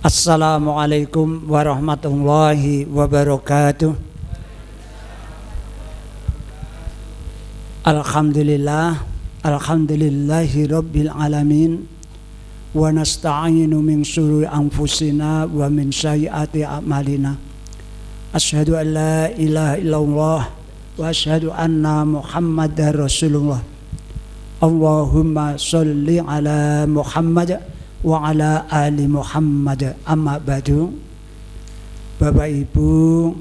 Assalamualaikum warahmatullahi wabarakatuh. Alhamdulillah, alhamdulillahi rabbil alamin. Wa nasta'inu min syururi anfusina wa min sayyiati a'malina. Asyhadu an la ilaha illallah wa asyhadu anna Muhammadar Rasulullah. Allahumma sholli ala Muhammad wa ala ali Muhammad. Amma ba'du. Bapak Ibu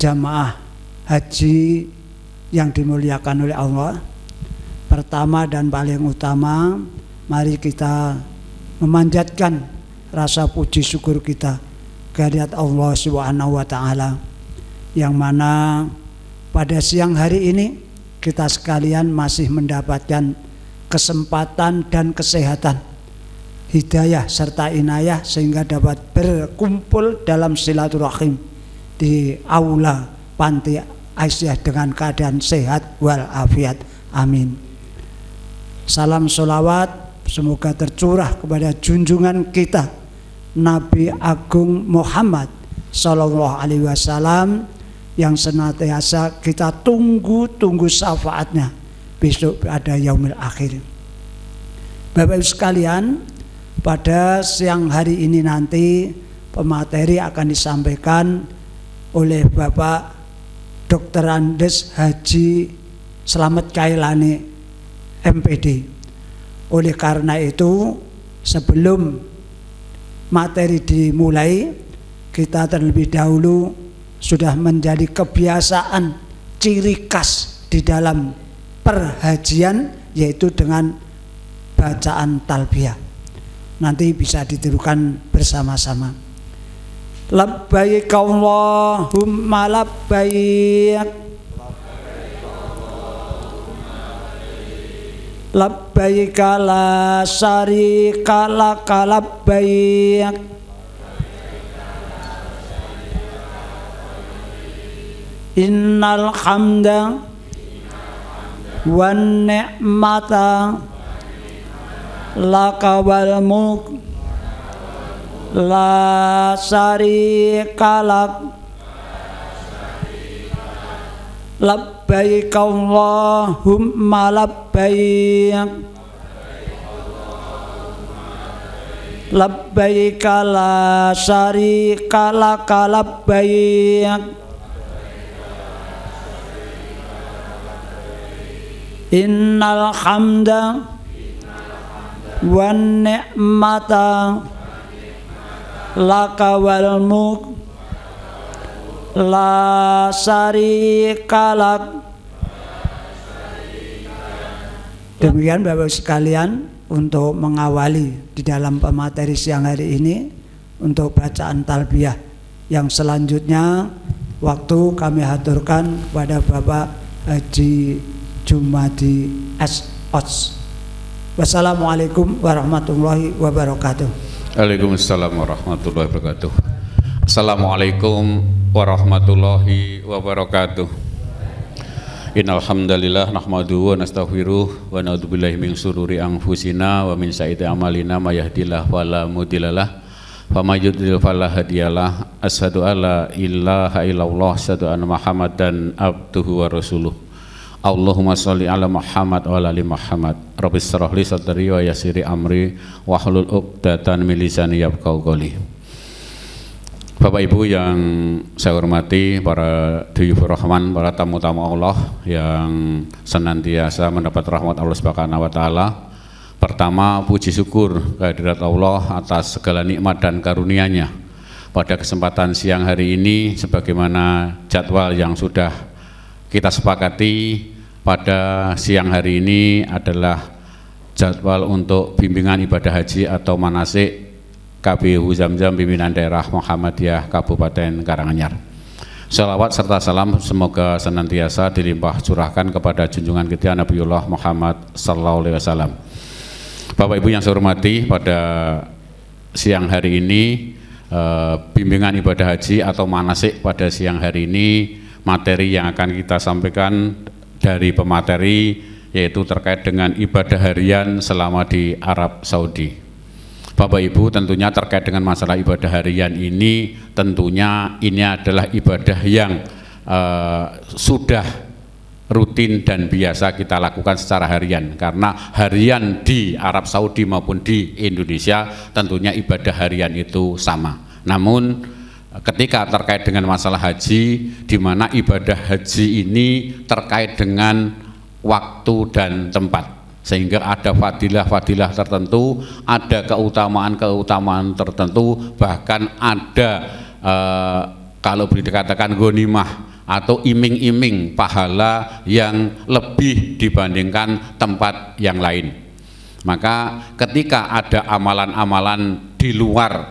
jamaah haji yang dimuliakan oleh Allah, pertama dan paling utama, mari kita memanjatkan rasa puji syukur kita kehadirat Allah Subhanahu wa taala, yang mana pada siang hari ini kita sekalian masih mendapatkan kesempatan dan kesehatan, hidayah serta inayah sehingga dapat berkumpul dalam silaturahim di aula panti Aisyah dengan keadaan sehat walafiat. Amin. Salam sholawat semoga tercurah kepada junjungan kita Nabi Agung Muhammad Sallallahu Alaihi Wasallam yang senantiasa kita tunggu syafaatnya besok pada yaumil akhir. Bapak Ibu sekalian, pada siang hari ini nanti pemateri akan disampaikan oleh Bapak Dr. Andes Haji Slamet Kailani MPD. Oleh karena itu, sebelum materi dimulai, kita terlebih dahulu sudah menjadi kebiasaan ciri khas di dalam perhajian, yaitu dengan bacaan talbiyah. Nanti bisa ditirukan bersama-sama. Labbaik Allahumma labbaik, labbaik la syarika laka labbaik, innal hamda wan ni'mata laka wal mulk la syarika lak, labbaik Allahumma labbaik, labbaik la syarika laka labbaik, innal hamda wan ni'mata laka wal mulk la syarika lak. Demikian Bapak sekalian, untuk mengawali di dalam pemateri siang hari ini untuk bacaan talbiyah yang selanjutnya waktu kami haturkan kepada Bapak Haji Jumadi S.Ots. Wassalamualaikum warahmatullahi wabarakatuh. Waalaikumsalam warahmatullahi wabarakatuh. Assalamualaikum warahmatullahi wabarakatuh. Innal hamdalillah nahmaduhu wa nastaghfiruh wa na'udzubillahi min syururi anfusina wa min sayyiati a'malina may yahdihillahu fala mudhillalah wa may yudhlil fala hadiyalah. Asyhadu alla ilaha illallah, asyhadu anna Muhammadan abduhu wa rasuluh. Allahumma sholli ala Muhammad wa ala ali Muhammad. Rabbis shrah li sadri wa yassir amri wahlul 'uqdatam min lisani yafqahu qawli. Bapak Ibu yang saya hormati, para duyufur rahman, para tamu-tamu Allah yang senantiasa mendapat rahmat Allah Subhanahu wa taala. Pertama, puji syukur kehadirat Allah atas segala nikmat dan karunia-Nya. Pada kesempatan siang hari ini, sebagaimana jadwal yang sudah kita sepakati, pada siang hari ini adalah jadwal untuk bimbingan ibadah haji atau manasik KBU Zamzam pimpinan daerah Muhammadiyah Kabupaten Karanganyar. Salawat serta salam semoga senantiasa dilimpah curahkan kepada junjungan kita Nabiullah Muhammad sallallahu alaihi wasallam. Bapak Ibu yang saya hormati, pada siang hari ini bimbingan ibadah haji atau manasik pada siang hari ini, materi yang akan kita sampaikan dari pemateri yaitu terkait dengan ibadah harian selama di Arab Saudi. Bapak Ibu, tentunya terkait dengan masalah ibadah harian ini, tentunya ini adalah ibadah yang sudah rutin dan biasa kita lakukan secara harian, karena harian di Arab Saudi maupun di Indonesia tentunya ibadah harian itu sama. Namun ketika terkait dengan masalah haji, di mana ibadah haji ini terkait dengan waktu dan tempat, sehingga ada fadilah-fadilah tertentu, ada keutamaan-keutamaan tertentu, bahkan ada kalau boleh dikatakan ghanimah atau iming-iming pahala yang lebih dibandingkan tempat yang lain. Maka ketika ada amalan-amalan di luar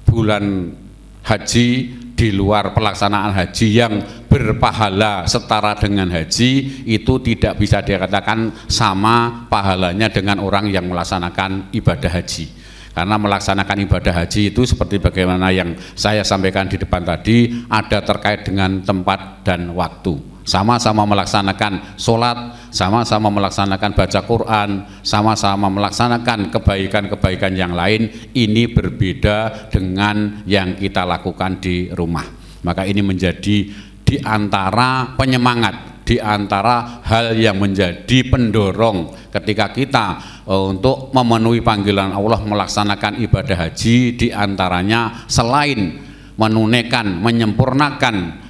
bulan haji, di luar pelaksanaan haji yang berpahala setara dengan haji, itu tidak bisa dikatakan sama pahalanya dengan orang yang melaksanakan ibadah haji. Karena melaksanakan ibadah haji itu seperti bagaimana yang saya sampaikan di depan tadi, ada terkait dengan tempat dan waktu. Sama-sama melaksanakan sholat, sama-sama melaksanakan baca Quran, sama-sama melaksanakan kebaikan-kebaikan yang lain, ini berbeda dengan yang kita lakukan di rumah. Maka ini menjadi di antara penyemangat, di antara hal yang menjadi pendorong ketika kita untuk memenuhi panggilan Allah melaksanakan ibadah haji, di antaranya selain menunaikan, menyempurnakan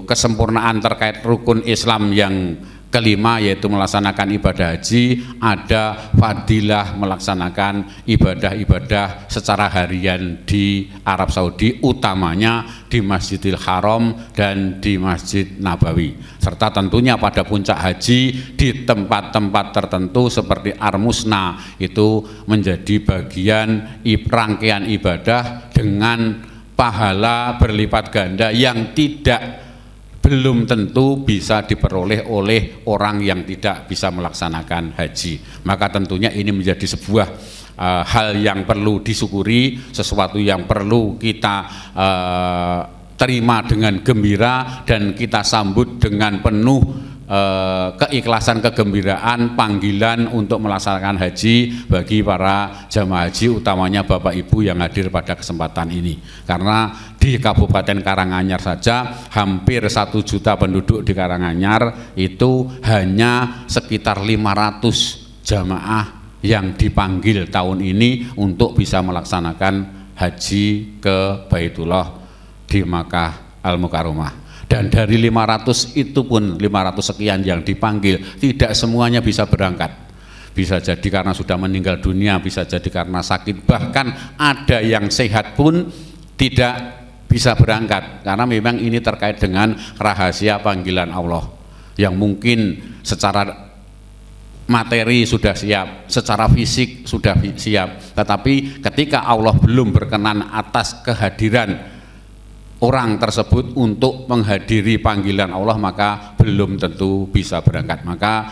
kesempurnaan terkait rukun Islam yang kelima, yaitu melaksanakan ibadah haji, ada fadilah melaksanakan ibadah-ibadah secara harian di Arab Saudi, utamanya di Masjidil Haram dan di Masjid Nabawi, serta tentunya pada puncak haji di tempat-tempat tertentu seperti Armusna, itu menjadi bagian rangkaian ibadah dengan pahala berlipat ganda yang belum tentu bisa diperoleh oleh orang yang tidak bisa melaksanakan haji. Maka tentunya ini menjadi sebuah hal yang perlu disyukuri, sesuatu yang perlu kita terima dengan gembira dan kita sambut dengan penuh keikhlasan, kegembiraan panggilan untuk melaksanakan haji bagi para jamaah haji, utamanya Bapak Ibu yang hadir pada kesempatan ini. Karena di Kabupaten Karanganyar saja hampir 1 juta penduduk di Karanganyar, itu hanya sekitar 500 jamaah yang dipanggil tahun ini untuk bisa melaksanakan haji ke Baitullah di Makkah Al-Mukarramah. Dan dari 500 itu pun 500 sekian yang dipanggil, tidak semuanya bisa berangkat. Bisa jadi karena sudah meninggal dunia, bisa jadi karena sakit, bahkan ada yang sehat pun tidak bisa berangkat, karena memang ini terkait dengan rahasia panggilan Allah yang mungkin secara materi sudah siap, secara fisik sudah siap, tetapi ketika Allah belum berkenan atas kehadiran orang tersebut untuk menghadiri panggilan Allah, maka belum tentu bisa berangkat. Maka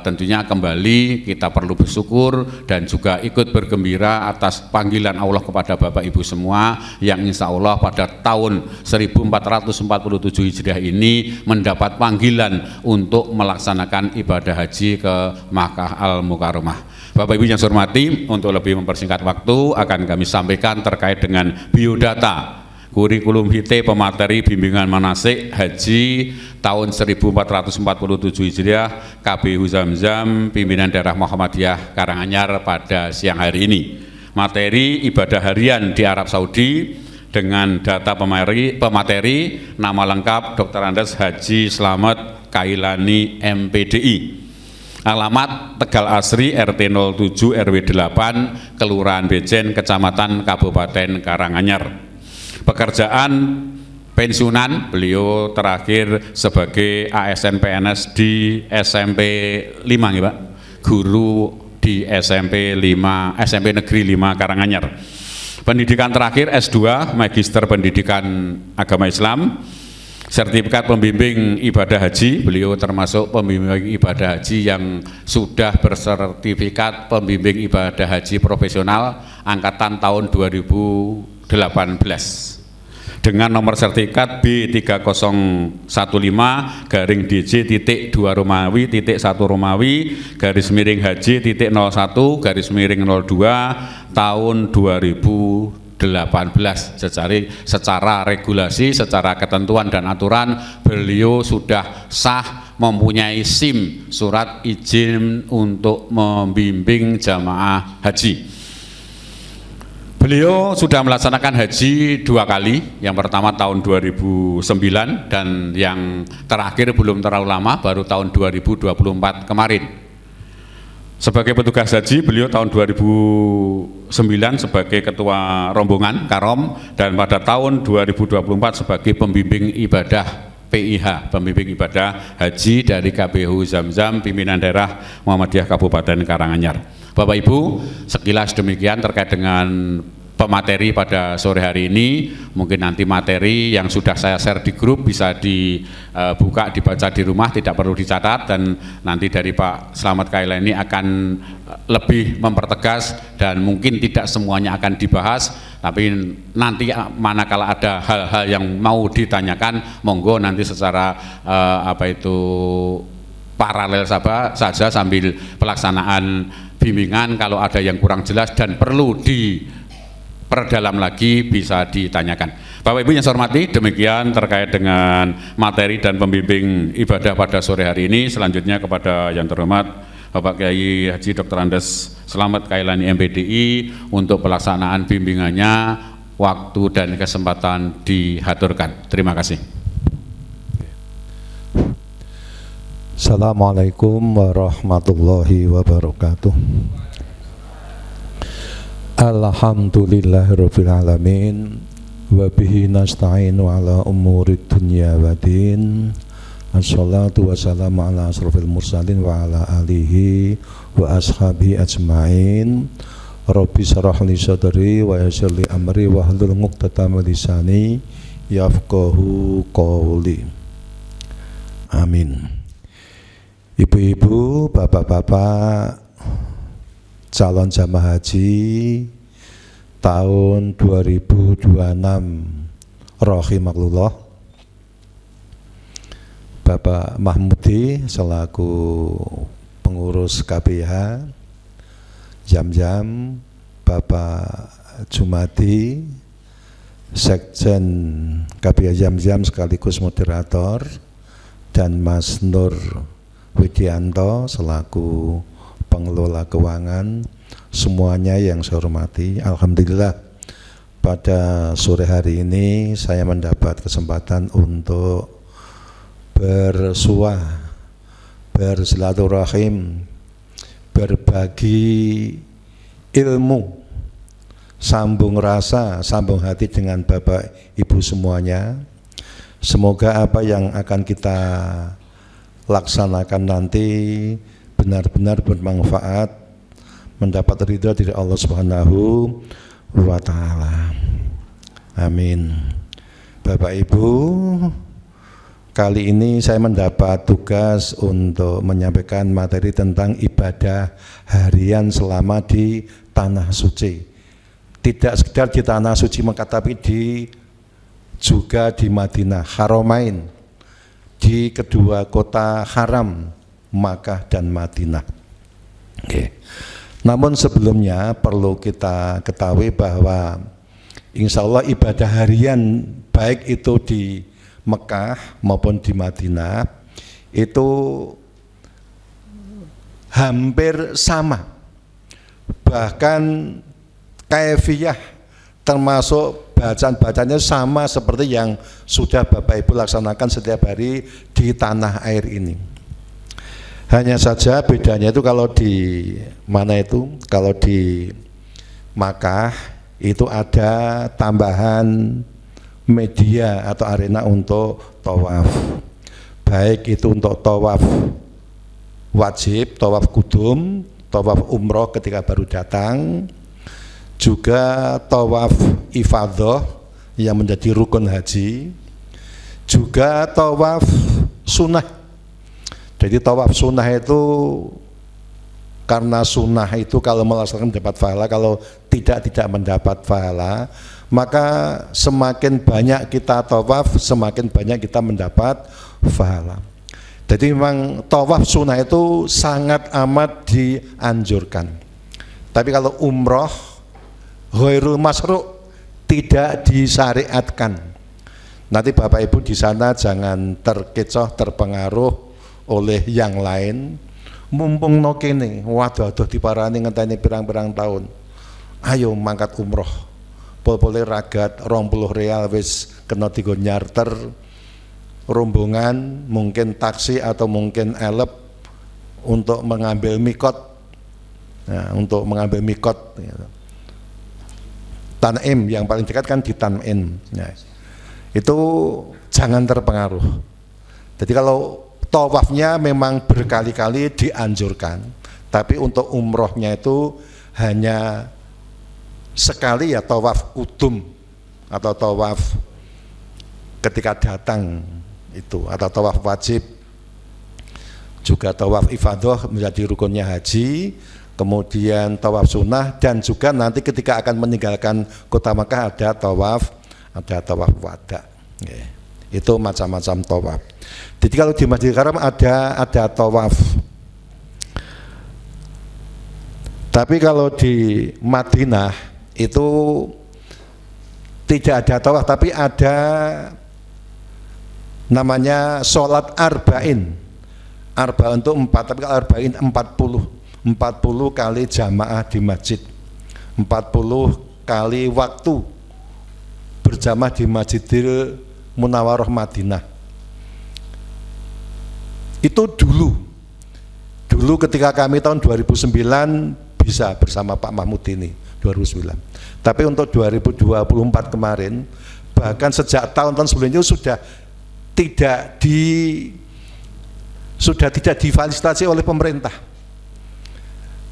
tentunya kembali kita perlu bersyukur dan juga ikut bergembira atas panggilan Allah kepada Bapak Ibu semua yang insya Allah pada tahun 1447 Hijriah ini mendapat panggilan untuk melaksanakan ibadah haji ke Makkah Al-Mukarramah. Bapak Ibu yang saya hormati, untuk lebih mempersingkat waktu akan kami sampaikan terkait dengan biodata kurikulum vitae pemateri bimbingan manasik haji tahun 1447 Hijriah KBU Zamzam pimpinan daerah Muhammadiyah Karanganyar pada siang hari ini. Materi ibadah harian di Arab Saudi dengan data pemateri nama lengkap Dr. Andes Haji Slamet Kailani MPDI. Alamat Tegal Asri RT 07 RW 8 Kelurahan Bejen Kecamatan Kabupaten Karanganyar. Pekerjaan pensiunan, beliau terakhir sebagai ASN PNS di SMP 5 ya Pak, guru di SMP Negeri 5 Karanganyar. Pendidikan terakhir S2 Magister Pendidikan Agama Islam, sertifikat pembimbing ibadah haji, beliau termasuk pembimbing ibadah haji yang sudah bersertifikat pembimbing ibadah haji profesional angkatan tahun 2018 dengan nomor sertifikat B3015/DJ.2 Romawi .1 Romawi /haji.01/02 tahun 2018 secara regulasi, secara ketentuan dan aturan beliau sudah sah mempunyai SIM, surat izin untuk membimbing jamaah haji. Beliau sudah melaksanakan haji 2 kali, yang pertama tahun 2009 dan yang terakhir belum terlalu lama, baru tahun 2024 kemarin. Sebagai petugas haji, beliau tahun 2009 sebagai ketua rombongan Karom, dan pada tahun 2024 sebagai pembimbing ibadah PIH, pembimbing ibadah haji dari KBU Zamzam pimpinan daerah Muhammadiyah Kabupaten Karanganyar. Bapak Ibu, sekilas demikian terkait dengan pemateri pada sore hari ini. Mungkin nanti materi yang sudah saya share di grup bisa dibuka, dibaca di rumah, tidak perlu dicatat, dan nanti dari Pak Slamet Kailani akan lebih mempertegas dan mungkin tidak semuanya akan dibahas, tapi nanti manakala ada hal-hal yang mau ditanyakan, monggo nanti secara paralel saja sambil pelaksanaan bimbingan, kalau ada yang kurang jelas dan perlu diperdalam lagi bisa ditanyakan. Bapak Ibu yang saya hormati, demikian terkait dengan materi dan pembimbing ibadah pada sore hari ini. Selanjutnya kepada yang terhormat Bapak Kiai Haji Dr. Andes Slamet Kailani MPDI untuk pelaksanaan bimbingannya, waktu dan kesempatan dihaturkan. Terima kasih. Assalamualaikum warahmatullahi wabarakatuh. Alhamdulillahirabbil alamin wa bihi nasta'inu ala umurid dunya waddin. Assalatu wassalamu ala asrofil mursalin wa ala alihi wa ashabihi ajma'in. Rabbi shrah li sadri wa yassir li amri wa hlul 'uqdatam min lisani yafqahu qawli. Amin. Ibu-ibu, bapak-bapak, calon jamaah haji tahun 2026 rahimakumullah. Bapak Mahmudi selaku pengurus KBH Zamzam, Bapak Jumadi Sekjen KBH Zamzam sekaligus moderator, dan Mas Nur Widianto selaku pengelola keuangan, semuanya yang saya hormati. Alhamdulillah pada sore hari ini saya mendapat kesempatan untuk bersuah, bersilaturahim, berbagi ilmu, sambung rasa, sambung hati dengan Bapak Ibu semuanya. Semoga apa yang akan kita laksanakan nanti benar-benar bermanfaat, mendapat ridha dari Allah Subhanahu wa Ta'ala. Amin. Bapak Ibu, kali ini saya mendapat tugas untuk menyampaikan materi tentang ibadah harian selama di Tanah Suci. Tidak sekedar di Tanah Suci Mekah, tapi juga di Madinah, Haramain, di kedua kota haram, Makkah dan Madinah. Oke. Namun sebelumnya perlu kita ketahui bahwa insya Allah ibadah harian baik itu di Mekah maupun di Madinah itu hampir sama, bahkan kaifiyah termasuk bacaan-bacaannya sama seperti yang sudah Bapak Ibu laksanakan setiap hari di tanah air ini. Hanya saja bedanya itu kalau di mana itu, kalau di Makkah itu ada tambahan media atau arena untuk tawaf, baik itu untuk tawaf wajib, tawaf kudum, tawaf umroh ketika baru datang, juga tawaf ifadah yang menjadi rukun haji, juga tawaf sunnah. Jadi tawaf sunnah itu karena sunnah itu kalau melaksanakan dapat pahala, kalau tidak mendapat pahala, maka semakin banyak kita tawaf, semakin banyak kita mendapat pahala. Jadi memang tawaf sunnah itu sangat amat dianjurkan. Tapi kalau umroh ghairul masru' tidak disyariatkan. Nanti Bapak Ibu di sana jangan terkecoh, terpengaruh oleh yang lain. Mumpung no kene, waduh diparani ngenteni pirang-pirang tahun. Ayo mangkat umroh. Pol-pole ragat 20 real wis kena digo nyarter rombongan, mungkin taksi atau mungkin elep untuk mengambil mikot. Nah, untuk mengambil mikot gitu. Tan'im yang paling dekat kan di Tan'im. Nah, itu jangan terpengaruh. Jadi kalau tawafnya memang berkali-kali dianjurkan, tapi untuk umrohnya itu hanya sekali ya, tawaf kudum atau tawaf ketika datang itu, atau tawaf wajib, juga tawaf ifadah menjadi rukunnya haji, kemudian tawaf sunnah, dan juga nanti ketika akan meninggalkan kota Makkah ada tawaf wada. Itu macam-macam tawaf. Jadi kalau di Masjidil Haram ada tawaf. Tapi kalau di Madinah itu tidak ada tawaf, tapi ada namanya sholat arba'in. Arba'in itu 4, tapi kalau arba'in 40 kali jamaah di masjid, 40 kali waktu berjamaah di Masjidil Munawwarah Madinah. Itu dulu ketika kami tahun 2009 bisa bersama Pak Mahmud ini 2009. Tapi untuk 2024 kemarin, bahkan sejak tahun-tahun sebelumnya sudah tidak difasilitasi oleh pemerintah.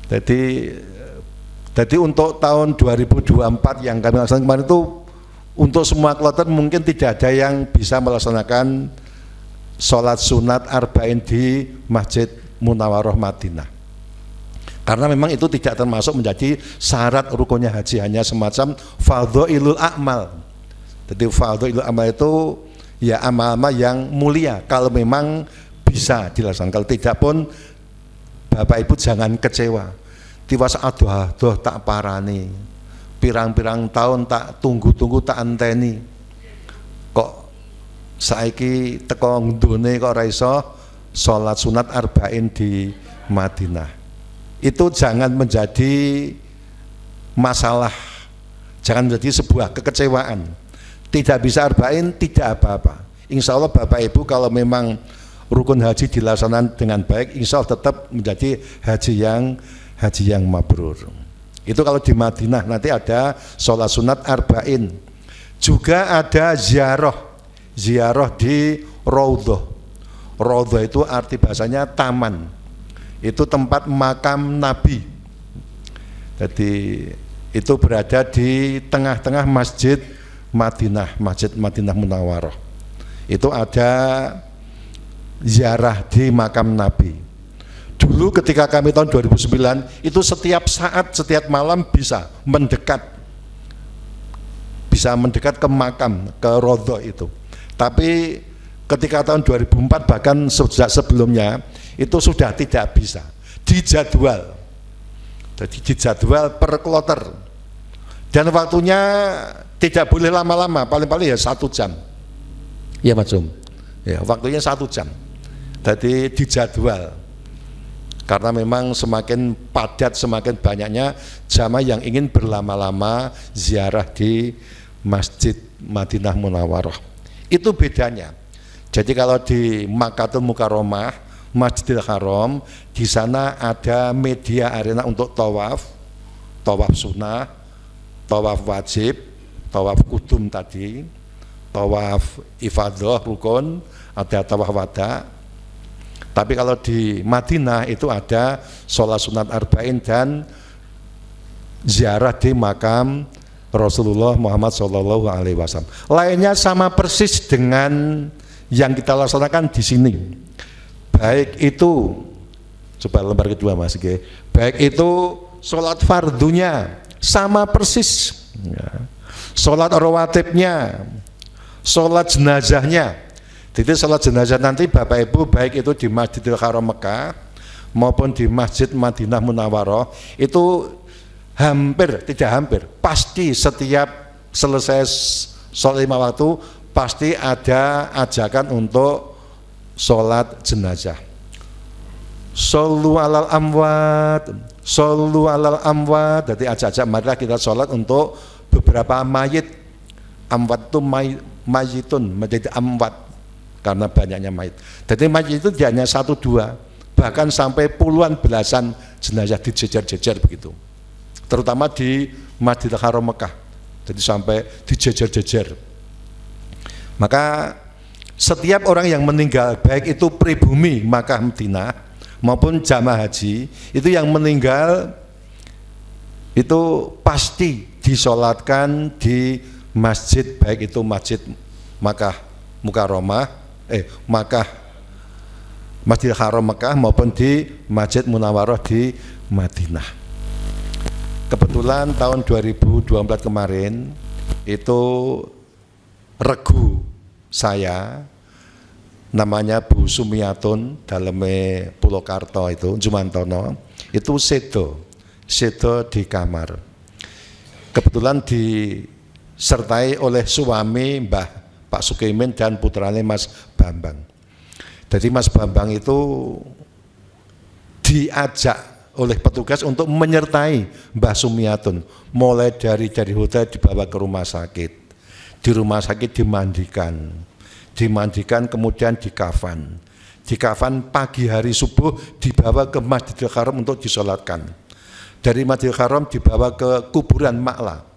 Jadi untuk tahun 2024 yang kami laksanakan kemarin itu untuk semua kloter mungkin tidak ada yang bisa melaksanakan sholat sunat arba'in di Masjid Munawwarah Madinah, karena memang itu tidak termasuk menjadi syarat rukunnya haji, hanya semacam fardhailul a'mal. Jadi fardhailul a'mal itu ya amal-amal yang mulia kalau memang bisa dilaksanakan. Kalau tidak pun Bapak Ibu jangan kecewa. Tiwas aduh tak parani, pirang-pirang tahun tak tunggu tak anteni, kok saiki teko ndone kok ora iso salat sunat arba'in di Madinah. Itu jangan menjadi masalah, jangan menjadi sebuah kekecewaan. Tidak bisa arba'in tidak apa-apa. Insya Allah Bapak Ibu kalau memang rukun haji dilaksanakan dengan baik, insya Allah tetap menjadi haji yang mabrur. Itu kalau di Madinah. Nanti ada sholat sunat arba'in, juga ada ziarah di Raudhah. Raudhah itu arti bahasanya taman, itu tempat makam Nabi. Jadi itu berada di tengah-tengah Masjid Madinah Munawwarah. Itu ada ziarah di makam Nabi. Dulu ketika kami tahun 2009 itu setiap saat, setiap malam bisa mendekat ke makam, ke Raudhah itu. Tapi ketika tahun 2004 bahkan sejak sebelumnya itu sudah tidak bisa, dijadwal. Jadi dijadwal per kloter, dan waktunya tidak boleh lama-lama, paling-paling ya 1 jam. Ya Mas Jum, ya waktunya 1 jam. Jadi dijadwal, karena memang semakin padat, semakin banyaknya jamaah yang ingin berlama-lama ziarah di Masjid Madinah Munawwarah. Itu bedanya. Jadi kalau di Makkatul Mukarramah, Masjidil Haram, di sana ada media arena untuk tawaf sunnah, tawaf wajib, tawaf kudum tadi, tawaf ifadah rukun, ada tawaf wada. Tapi kalau di Madinah itu ada sholat sunat arba'in dan ziarah di makam Rasulullah Muhammad SAW. Lainnya sama persis dengan yang kita laksanakan di sini. Baik itu, coba lembar kedua Mas G. Baik itu sholat fardunya sama persis, ya. Sholat rawatibnya, sholat jenazahnya. Jadi sholat jenazah nanti Bapak Ibu baik itu di Masjidil Haram Mekah maupun di Masjid Madinah Munawwarah itu hampir, tidak hampir, pasti setiap selesai sholat 5 waktu pasti ada ajakan untuk sholat jenazah. Shollu alal amwat, shollu alal amwat. Jadi ajak-ajak marilah kita sholat untuk beberapa mayit. Amwat itu mayitun menjadi amwat karena banyaknya mayit. Jadi mayit itu tidak hanya 1-2, bahkan sampai puluhan belasan jenazah dijejer-jejer begitu. Terutama di Masjidil Haram Mekah. Jadi sampai dijejer-jejer. Maka setiap orang yang meninggal, baik itu pribumi Makkah Madinah maupun jamaah haji, itu yang meninggal itu pasti disolatkan di masjid, baik itu masjid Makkah Mukarramah, Makkah Masjidil Haram Mekah maupun di Masjid Munawwarah di Madinah. Kebetulan tahun 2024 kemarin itu regu saya namanya Bu Sumiatun daleme Purwokarto itu Jumantono itu sedo di kamar. Kebetulan disertai oleh suami Mbah Pak Sukimin dan putranya Mas Bambang. Jadi Mas Bambang itu diajak oleh petugas untuk menyertai Mbah Sumiatun, mulai dari hotel dibawa ke rumah sakit. Di rumah sakit dimandikan kemudian dikafan pagi hari subuh dibawa ke Masjidil Haram untuk disolatkan. Dari Masjidil Haram dibawa ke kuburan Ma'la.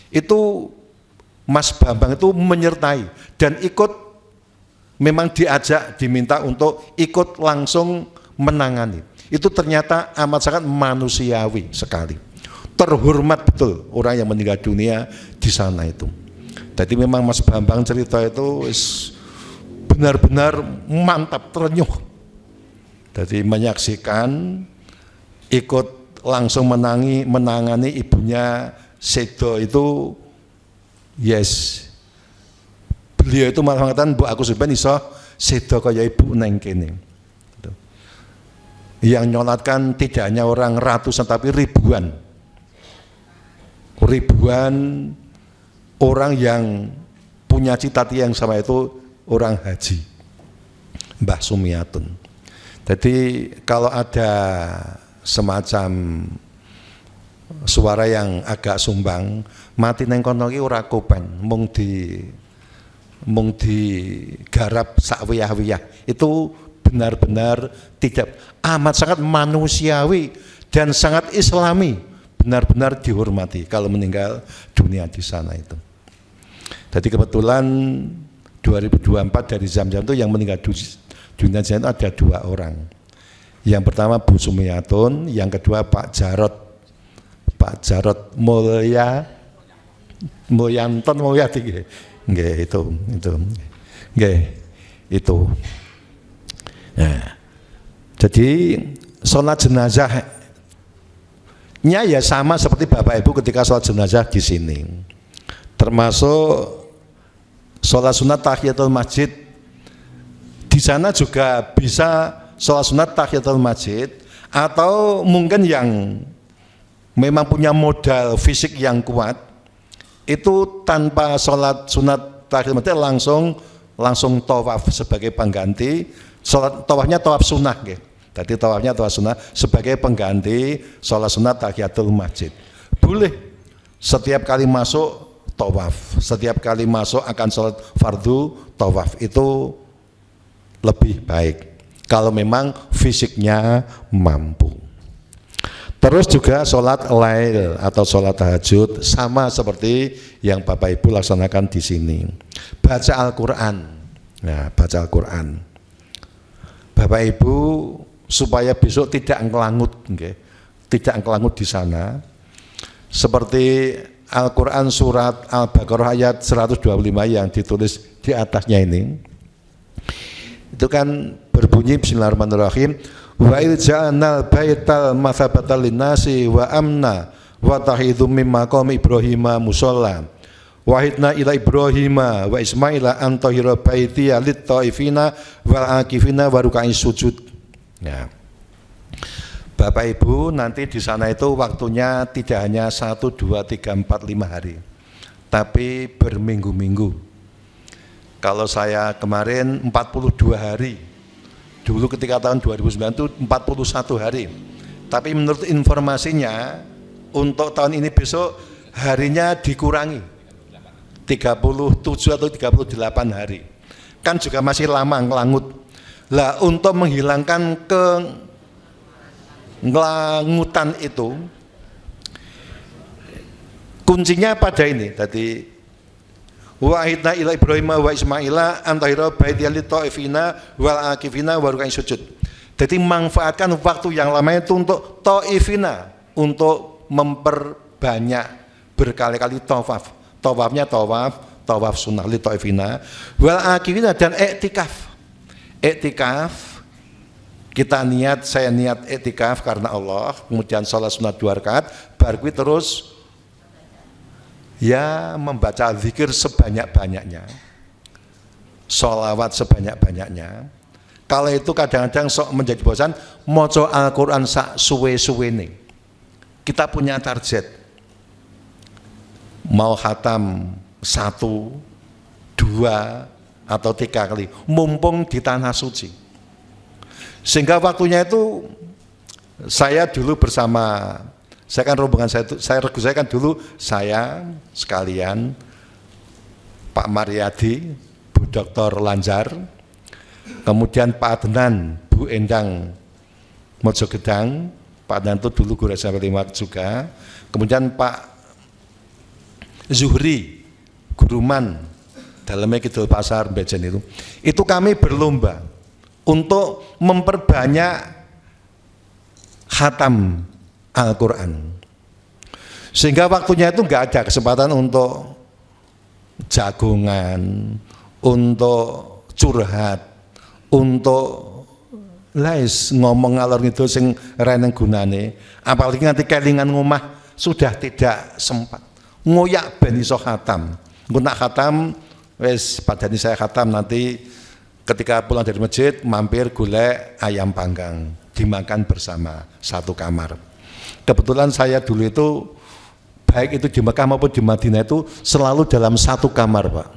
Itu Mas Bambang itu menyertai dan ikut, memang diajak, diminta untuk ikut langsung menangani. Itu ternyata amat sangat manusiawi sekali. Terhormat betul orang yang meninggal dunia di sana itu. Jadi memang Mas Bambang cerita itu benar-benar mantap, terenyuh. Jadi menyaksikan, ikut langsung menangani ibunya sedo itu, yes. Beliau itu malah mengatakan, Bu aku sebenarnya iso sedo kaya ibu neng kene. Yang nyolatkan tidak hanya orang ratusan tapi ribuan orang yang punya cita-cita yang sama, itu orang haji Mbah Sumiatun. Jadi kalau ada semacam suara yang agak sumbang, mati neng kono iki ora kopen, mung digarap sakwiyah-wiyah. Itu benar-benar tidak, amat sangat manusiawi dan sangat islami, benar-benar dihormati kalau meninggal dunia di sana itu. Jadi kebetulan 2024 dari Zamzam itu yang meninggal dunia di sana itu ada 2 orang. Yang pertama Bu Sumiatun, yang kedua Pak Jarot Mulyanton Mulyadi. Nggih itu. Nah, jadi sholat jenazahnya ya sama seperti Bapak Ibu ketika sholat jenazah di sini, termasuk sholat sunat tahiyatul masjid. Di sana juga bisa sholat sunat tahiyatul masjid, atau mungkin yang memang punya modal fisik yang kuat, itu tanpa sholat sunat tahiyatul masjid langsung tawaf sebagai pengganti. Sholat tawafnya tawaf sunnah, jadi tawafnya tawaf sunnah sebagai pengganti sholat sunat tahiyatul masjid. Boleh setiap kali masuk tawaf, setiap kali masuk akan sholat fardu tawaf, itu lebih baik kalau memang fisiknya mampu. Terus juga sholat lail atau sholat tahajud sama seperti yang Bapak Ibu laksanakan di sini. Baca Al-Quran, nah baca Al-Quran. Bapak Ibu supaya besok tidak engkelangut, tidak engkelangut di sana. Seperti Al-Quran surat Al-Baqarah ayat 125 yang ditulis di atasnya ini. Itu kan berbunyi Bismillahirrahmanirrahim. Wa ilza'nal baital mathabatal linnasi wa amna wa tahidhu mim maqam Ibrahima musalla. Wahidna ila Ibrahima wa Ismaila an tahira baitiya lit taifina wal akifina wa ruka'is sujud. Ya. Bapak Ibu nanti di sana itu waktunya tidak hanya 1, 2, 3, 4, 5 hari, tapi berminggu-minggu. Kalau saya kemarin 42 hari, dulu ketika tahun 2009 itu 41 hari. Tapi menurut informasinya untuk tahun ini besok harinya dikurangi 37 atau 38 hari. Kan juga masih lama ngelangut. Lah untuk menghilangkan ngelangutan itu kuncinya pada ini. Tadi wa'idna ila Ibrahim wa Ismaila antahira baitiya lit-ta'ifina wal akifina wa ruk'is sujud. Jadi manfaatkan waktu yang lama itu untuk ta'ifina, untuk memperbanyak berkali-kali tawaf. Tawafnya tawaf sunnah lit-ta'ifina wal akifina dan iktikaf. Iktikaf kita niat, saya niat iktikaf karena Allah, kemudian sholat sunat 2 rakaat, baru terus ya membaca zikir sebanyak-banyaknya, sholawat sebanyak-banyaknya. Kalau itu kadang-kadang sok menjadi bosan, maca Al-Quran sak suwe-suwene. Kita punya target, mau khatam 1, 2, atau 3 kali, mumpung di tanah suci. Sehingga waktunya itu saya dulu bersama, saya kan rombongan saya kan dulu saya sekalian, Pak Mariadi, Bu Dr. Lanjar, kemudian Pak Adnan, Bu Endang Mojogedang, Pak Adnan itu dulu guru SMP 5 juga, kemudian Pak Zuhri, Guruman, dalamnya Kidul Pasar, Bejen itu kami berlomba untuk memperbanyak khatam Al-Quran, sehingga waktunya itu nggak ada kesempatan untuk jagongan, untuk curhat, untuk lais ngomong ngalor ngidul sing reneng gunane, apalagi nanti kelingan ngomah sudah tidak sempat ngoyak ben iso khatam. Engko nak khatam wis padani saya khatam, nanti ketika pulang dari masjid mampir golek ayam panggang dimakan bersama satu kamar. Kebetulan saya dulu itu baik itu di Mekah maupun di Madinah itu selalu dalam satu kamar, Pak.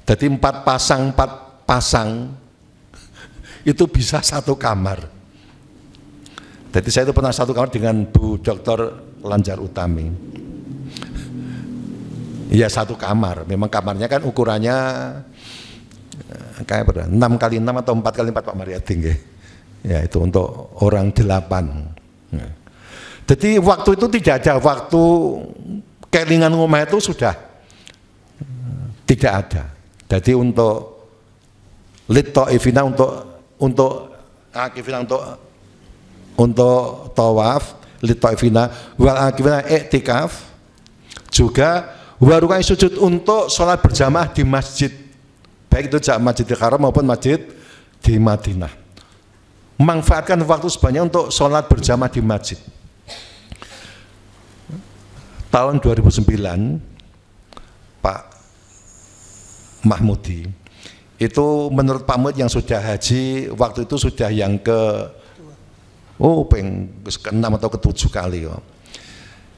Jadi 4 pasang itu bisa satu kamar. Jadi saya itu pernah satu kamar dengan Bu Dr. Lanjar Utami. Ya satu kamar, memang kamarnya kan ukurannya kayak berapa? 6x6 atau 4x4 Pak Mariadi nggih. Ya itu untuk orang 8. Ya. Jadi waktu itu tidak ada, waktu kelingan ngomah itu sudah tidak ada. Jadi untuk lit-ta'ifina, untuk akifina, untuk tawaf, lit-ta'ifina wal akifina iktikaf, juga warukai sujud untuk sholat berjamaah di masjid, baik itu Masjidil Haram maupun masjid di Madinah. Manfaatkan waktu sebanyak untuk sholat berjamaah di masjid. Tahun 2009 Pak Mahmudi itu menurut Pak Mahmud yang sudah haji waktu itu sudah yang ke-6 atau ke-7 kali ya.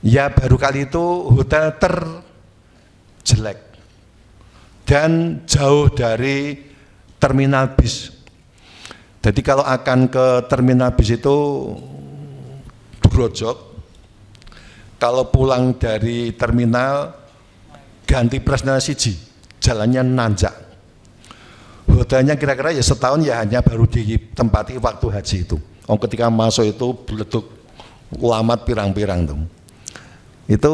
Ya baru kali itu hotel terjelek dan jauh dari terminal bis. Jadi kalau akan ke terminal bis itu Brojok, kalau pulang dari terminal ganti Presnana Siji, jalannya nanjak. Hotelnya kira-kira ya setahun ya hanya baru ditempati waktu haji itu. Ketika masuk itu beleduk ulamat pirang-pirang tuh. Itu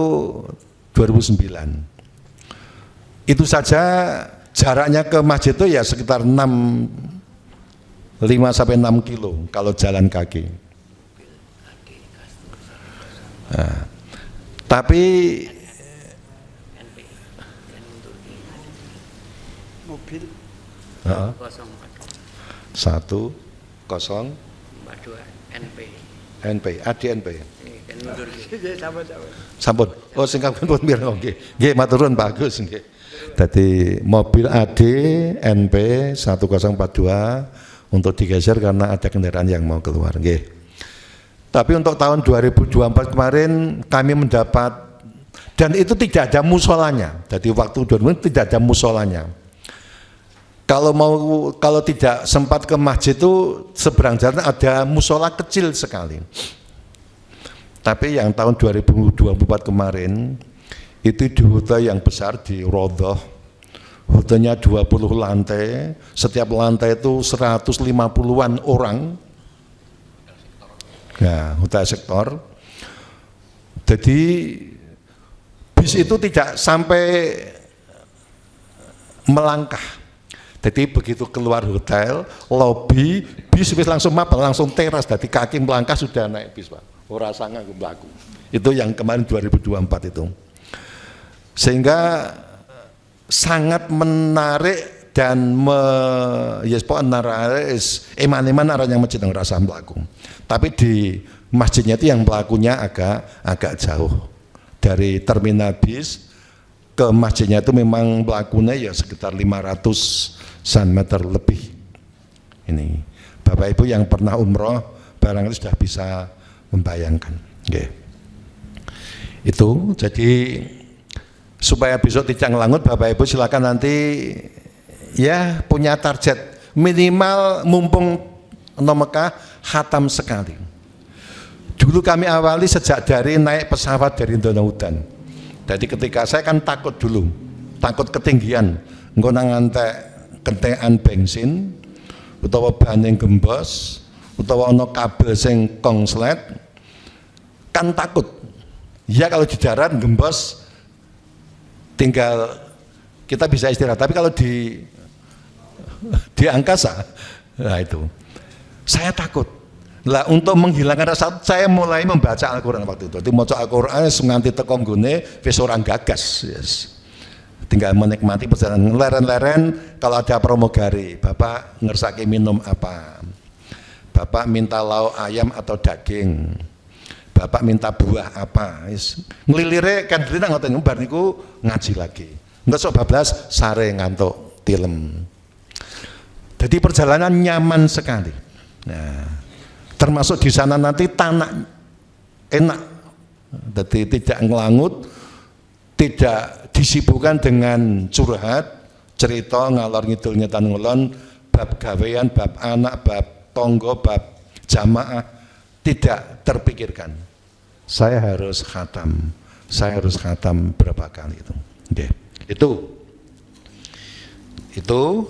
2009. Itu saja jaraknya ke masjid itu ya sekitar 5 sampai 6 kilo kalau jalan kaki. Nah, tapi mobil 1042 NP ADNP. Sampun. Oh sing pun mireng nggih. Nggih maturun bagus nggih. Dadi mobil AD NP 1042 untuk digeser karena ada kendaraan yang mau keluar nggih. Tapi untuk tahun 2024 kemarin kami mendapat, dan itu tidak ada musolanya. Jadi waktu 2024 tidak ada musolanya. Kalau tidak sempat ke masjid itu seberang jalan ada musola kecil sekali. Tapi yang tahun 2024 kemarin itu di hotel yang besar di Rodoh, hotelnya 20 lantai, setiap lantai itu 150-an orang. Ya, hotel sektor. Jadi bis itu tidak sampai melangkah. Jadi begitu keluar hotel, lobby, bis langsung mapel, langsung teras, dari kaki melangkah sudah naik bis, Pak. Ora sanga mlaku. Itu yang kemarin 2024 itu. Sehingga sangat menarik dan eman-eman arahnya masjid yang rasa mlaku. Tapi di masjidnya itu yang pelakunya agak jauh. Dari terminal bis ke masjidnya itu memang pelakunya ya sekitar 500 meter lebih. Ini Bapak Ibu yang pernah umroh barangkali sudah bisa membayangkan. Okay. Itu jadi supaya besok tidak ngelangut, Bapak Ibu silakan nanti ya punya target minimal mumpung Mekah khatam sekali. Dulu kami awali sejak dari naik pesawat dari Indonesia. Jadi ketika saya kan takut dulu, takut ketinggian, engko nang ngantek kentekan bensin, utawa ban yang gembos, utawa ono kabel sing kongslet, kan takut. Ya kalau di darat gembos, tinggal kita bisa istirahat. Tapi kalau di angkasa, nah itu, saya takut. Lah untuk menghilangkan rasa saya mulai membaca Al-Quran waktu itu. Jadi maca Al-Quran nganti teko nggone wis orang gagas. Yes. Tinggal menikmati perjalanan leren-leren. Kalau ada pramugari, Bapak ngersake minum apa? Bapak minta lauk ayam atau daging. Bapak minta buah apa? Yes. Nglilire kan dene ngoten bar niku ngaji lagi. Enggak sok bablas sare ngantuk tilem. Jadi perjalanan nyaman sekali. Nah, termasuk di sana nanti tanah enak, jadi tidak ngelangut, tidak disibukkan dengan curhat, cerita ngalor ngidul ngetan ngulon, bab gawean, bab anak, bab tonggo, bab jamaah, tidak terpikirkan. Saya harus khatam berapa kali itu. Okay. Itu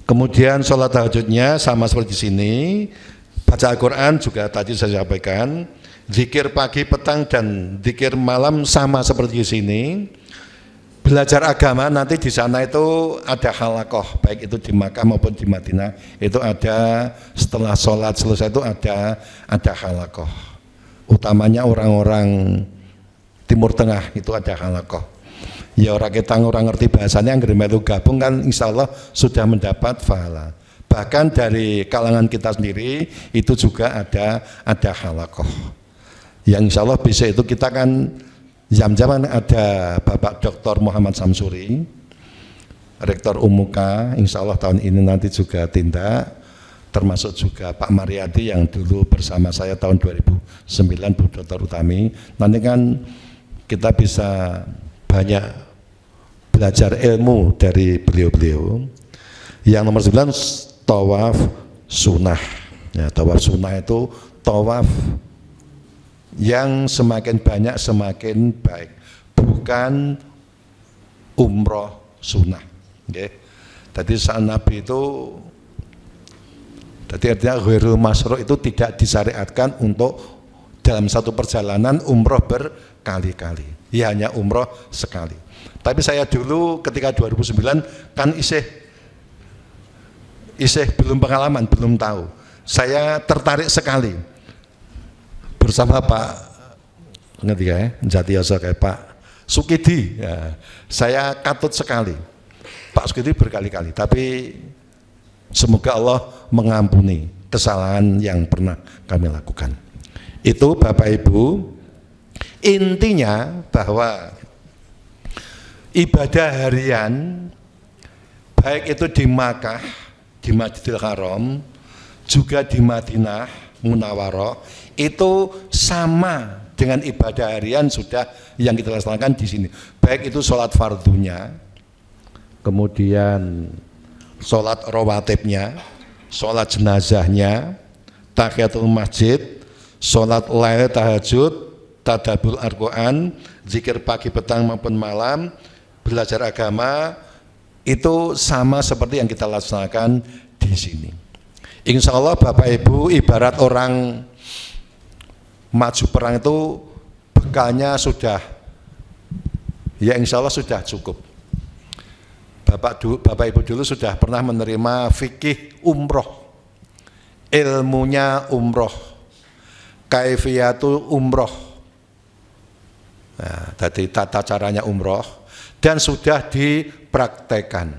kemudian sholat tahajudnya sama seperti di sini. Baca Al-Quran juga tadi saya sampaikan, zikir pagi, petang, dan zikir malam sama seperti di sini. Belajar agama nanti di sana itu ada halakoh, baik itu di Makkah maupun di Madinah. Itu ada setelah sholat selesai itu ada halakoh. Utamanya orang-orang Timur Tengah itu ada halakoh. Ya orang kita orang ngerti bahasanya, yang melu gabung kan insya Allah sudah mendapat pahala. Bahkan dari kalangan kita sendiri itu juga ada halakoh. Yang insya Allah besok itu kita kan jam-jaman ada Bapak Dr. Muhammad Samsuri, Rektor Umuka, insya Allah tahun ini nanti juga tindak, termasuk juga Pak Mariati yang dulu bersama saya tahun 2009, Bu Dr. Utami. Nanti kan kita bisa banyak belajar ilmu dari beliau-beliau. Yang nomor 9 tawaf sunnah. Ya, tawaf sunnah itu tawaf yang semakin banyak semakin baik, bukan umroh sunnah. Okay. Jadi saat Nabi itu, jadi artinya ghairul masyru' itu tidak disyariatkan untuk dalam satu perjalanan umroh berkali-kali. Ya hanya umroh sekali. Tapi saya dulu ketika 2009 kan isih belum pengalaman, belum tahu. Saya tertarik sekali bersama Pak Jatiyoso kayak Pak Sukidi. Ya, saya katut sekali Pak Sukidi berkali-kali. Tapi semoga Allah mengampuni kesalahan yang pernah kami lakukan. Itu Bapak Ibu, intinya bahwa ibadah harian baik itu di Makkah, di Masjidil Haram, juga di Madinah, munawaroh itu sama dengan ibadah harian sudah yang kita laksanakan di sini. Baik itu sholat fardunya, kemudian sholat rawatibnya, sholat jenazahnya, tahiyatul masjid, sholat lail tahajud, tadabbur Al-Quran, zikir pagi petang maupun malam, belajar agama, itu sama seperti yang kita laksanakan di sini. Insya Allah Bapak Ibu ibarat orang maju perang itu bekalnya sudah, ya insya Allah sudah cukup. Bapak Ibu dulu sudah pernah menerima fikih umroh, ilmunya umroh, kaifiyatul umroh, nah, tadi tata caranya umroh, dan sudah dipraktekkan.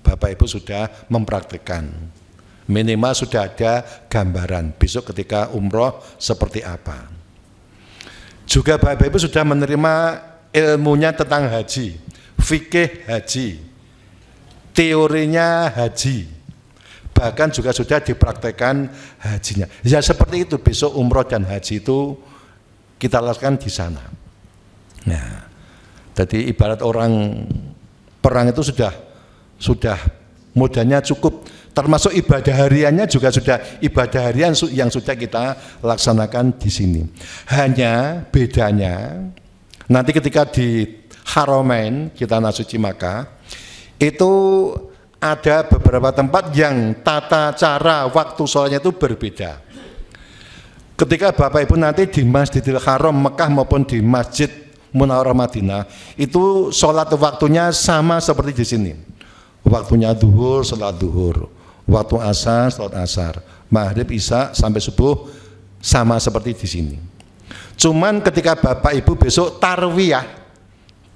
Bapak Ibu sudah mempraktekkan, minimal sudah ada gambaran besok ketika umroh seperti apa. Juga Bapak Ibu sudah menerima ilmunya tentang haji, fikih haji, teorinya haji, bahkan juga sudah dipraktekkan hajinya. Ya seperti itu, besok umroh dan haji itu kita lakukan di sana. Nah, jadi ibarat orang perang itu sudah modalnya cukup, termasuk ibadah hariannya juga sudah ibadah harian yang sudah kita laksanakan di sini. Hanya bedanya nanti ketika di Haramain kita nasuci Makkah itu ada beberapa tempat yang tata cara waktu sholatnya itu berbeda. Ketika Bapak Ibu nanti di Masjidil Haram Mekah maupun di Masjid Munawwarah Madinah itu sholat waktunya sama seperti di sini. Waktunya zuhur, sholat zuhur, waktu asar, sholat asar, maghrib, isya sampai subuh sama seperti di sini. Cuman ketika Bapak Ibu besok tarwiyah